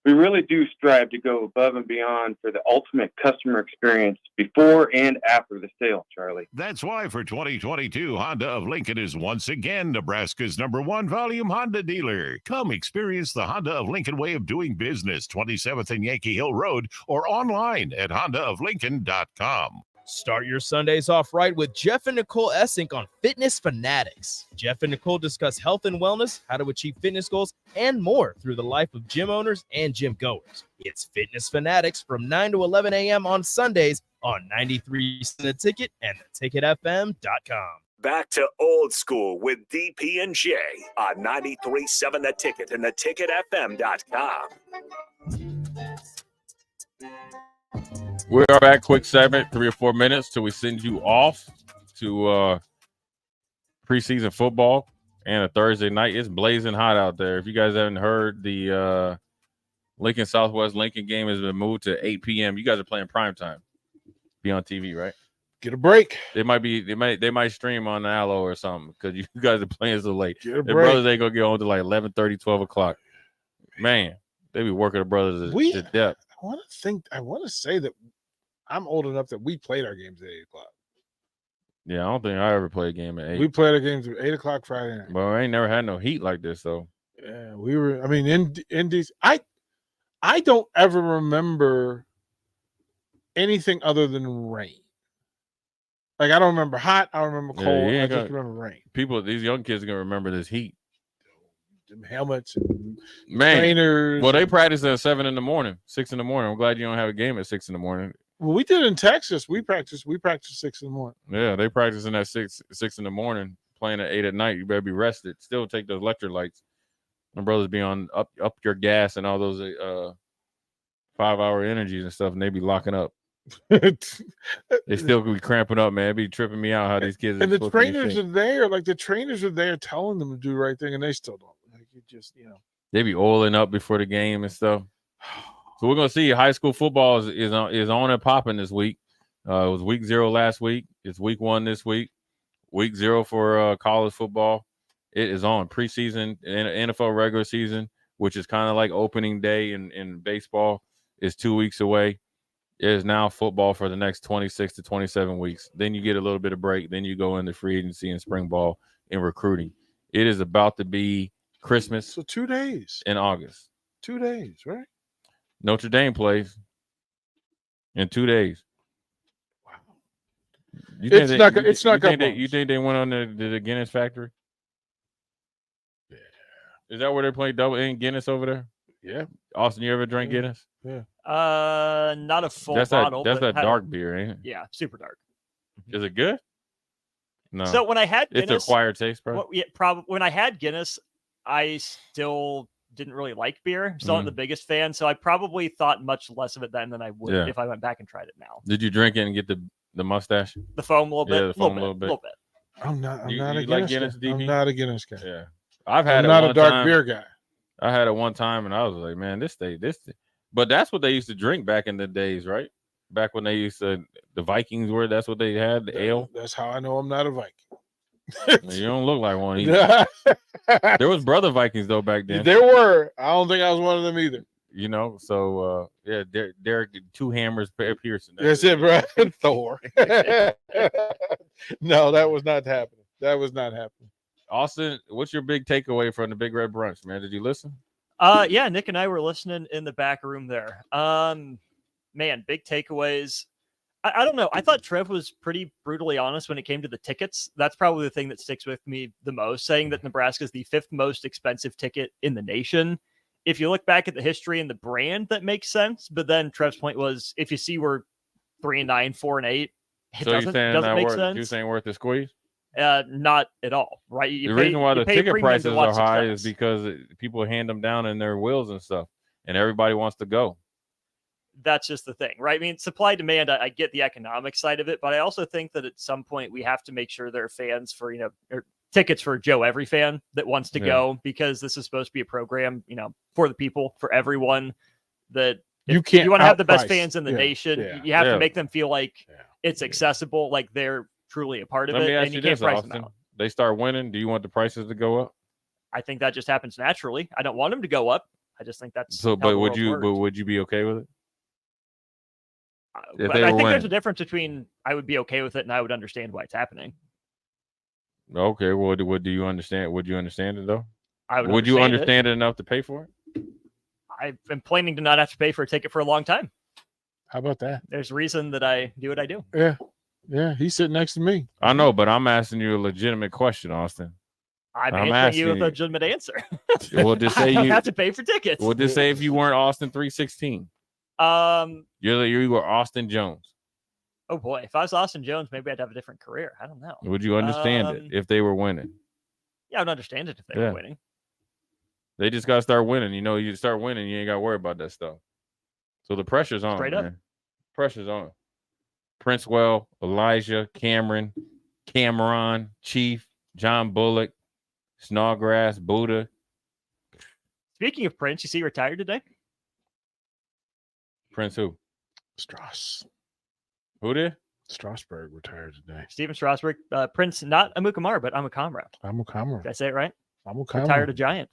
We really do strive to go above and beyond for the ultimate customer experience before and after the sale, Charlie. That's why for 2022, Honda of Lincoln is once again Nebraska's #1 volume Honda dealer. Come experience the Honda of Lincoln way of doing business, 27th and Yankee Hill Road, or online at hondaoflincoln.com. Start your Sundays off right with Jeff and Nicole Essink on Fitness Fanatics. Jeff and Nicole discuss health and wellness, how to achieve fitness goals, and more through the life of gym owners and gym goers. It's Fitness Fanatics from 9 to 11 a.m. on Sundays on 93.7 The Ticket and theticketfm.com. Back to old school with DP and J on 93.7 The Ticket and theticketfm.com. We are back. Quick segment, 3 or 4 minutes till we send you off to preseason football and a Thursday night. It's blazing hot out there. If you guys haven't heard, the Lincoln Southwest Lincoln game has been moved to 8 p.m. You guys are playing prime time. Be on TV, right? Get a break. They might stream on Allo or something because you guys are playing so late. Get a Their break. brothers ain't gonna get on to like 11:30, 12 o'clock. Man, they be working the brothers to death. I want to say that I'm old enough that we played our games at 8 o'clock. Yeah, I don't think I ever played a game at 8. We played our games at 8 o'clock Friday night. But I ain't never had no heat like this though. Yeah, we were. I mean, in these, I don't ever remember anything other than rain. Like I don't remember hot. I don't remember cold. I just remember rain. These young kids are gonna remember this heat. Them helmets, and Man, trainers. well, they practice at 7 in the morning, 6 in the morning. I'm glad you don't have a game at 6 in the morning. Well, we did in Texas. We practiced 6 in the morning. Yeah, they practicing at 6 in the morning, playing at 8 at night. You better be rested. Still take those electrolytes. My brothers be on up your gas and all those 5-hour energies and stuff, and they be locking up. They still be cramping up, man. It be tripping me out how these kids And the trainers are there. Like the trainers are there telling them to do the right thing, and they still don't. Like you just, They be oiling up before the game and stuff. So we're gonna see high school football is on and popping this week. It was week 0 last week. It's week 1 this week. Week 0 for college football. It is on preseason and NFL regular season, which is kind of like opening day in baseball, is 2 weeks away. It is now football for the next 26 to 27 weeks. Then you get a little bit of break. Then you go into free agency and spring ball and recruiting. It is about to be Christmas. So 2 days in August. 2 days, right? Notre Dame plays in 2 days. Wow. You You think they went on the Guinness factory? Yeah. Is that where they play double in Guinness over there? Yeah. Austin, you ever drink Guinness? Yeah. Not a full That's bottle. That's but that dark beer, ain't it? Yeah, super dark. Is it good? No. So when I had Guinness, it's acquired taste, bro. Well, yeah, probably when I had Guinness, I still didn't really like beer. Still not the biggest fan, so I probably thought much less of it then than I would if I went back and tried it now. Did you drink it and get the mustache? The foam a little bit? Yeah, the foam a little bit. I'm not You a like Guinness Guinness, guy. DP? I'm not a Guinness guy. Yeah. I've had I'm it not one a dark time. beer guy. I had it one time and I was like, man, this. But that's what they used to drink back in the days, right? Back when they used to, the Vikings were, that's what they had, the ale. That's how I know I'm not a Viking. You don't look like one either. There was brother Vikings though back then. There were. I don't think I was one of them either. You know, so yeah, Derek, 2 hammers, Pearson. That's it, bro. Thor. No, that was not happening. That was not happening. Austin, what's your big takeaway from the Big Red Brunch, man? Did you listen? Yeah, Nick and I were listening in the back room there. Man, big takeaways. I don't know. I thought Trev was pretty brutally honest when it came to the tickets. That's probably the thing that sticks with me the most, saying that Nebraska is the 5th most expensive ticket in the nation. If you look back at the history and the brand, that makes sense. But then Trev's point was, if you see we're 3-9, 4-8, it doesn't make sense. You're saying worth the squeeze? Not at all, right? The reason why the ticket prices are high is because people hand them down in their wills and stuff, and everybody wants to go. That's just the thing, right? I mean, supply demand, I get the economic side of it, but I also think that at some point we have to make sure there are fans for, or tickets for Joe, every fan that wants to go, because this is supposed to be a program, for the people, for everyone, that You can't. You want to have the best outprice. fans in the Yeah, nation. yeah. You have Yeah. to make them feel like it's accessible, like they're truly a part of Let it, me ask and you you can't this, price them Austin. out. They start winning. Do you want the prices to go up? I think that just happens naturally. I don't want them to go up. I just think that's So, how but the would world you? works. But would you be okay with it? If But they I were think there's winning. a difference between I would be okay with it and I would understand why it's happening. Okay. Well, what do you understand? Would you understand it though? I Would you understand it. understand it enough to pay for it? I've been planning to not have to pay for a ticket for a long time. How about that? There's a reason that I do what I do. Yeah. Yeah. He's sitting next to me. I know, but I'm asking you a legitimate question, Austin. I'm I'm answering you with asking a you. legitimate answer. Well, just say I don't you have to pay for tickets. Well, just say if you weren't Austin 316, you were Austin Jones. Oh boy, if I was Austin Jones, maybe I'd have a different career. I don't know. Would you understand it if they were winning? Yeah, I would understand it if they Yeah. were winning. They just got to start winning. You know, you start winning, you ain't got to worry about that stuff. So the pressure's on, Straight up. man. Pressure's on. Princewell, Elijah, Cameron, Chief, John Bullock, Snodgrass, Buddha. Speaking of Prince, you see he retired today? Prince who? Strauss. Who did? Strasburg retired today. Steven Strasburg. Prince, not Amukamara, but Amukamara. Amukamara. Did I say it right? Amukamara. Retired a Giant.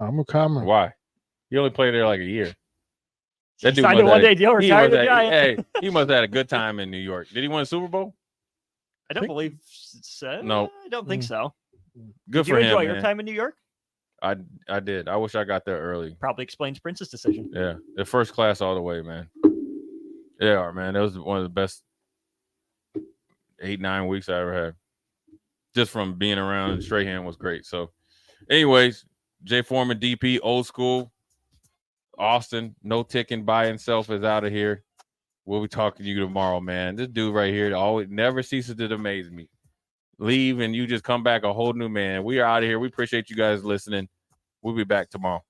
Amukamara. Why? He only played there like a year. That Signed a must one-day have- deal, he retired must a have- Giant. Hey, he must have had a good time in New York. Did he win a Super Bowl? I don't believe so. No. I don't think so. Good Did you for him, enjoy your man. time in New York? I did. I wish I got there early. Probably explains Prince's decision. Yeah, the first class all the way, man. Yeah, man, that was one of the best 8-9 weeks I ever had. Just from being around Strahan was great. So, anyways, Jay Foreman, DP, old school. Austin, no ticking by himself is out of here. We'll be talking to you tomorrow, man. This dude right here always never ceases to amaze me. Leave and you just come back a whole new man. We are out of here. We appreciate you guys listening. We'll be back tomorrow.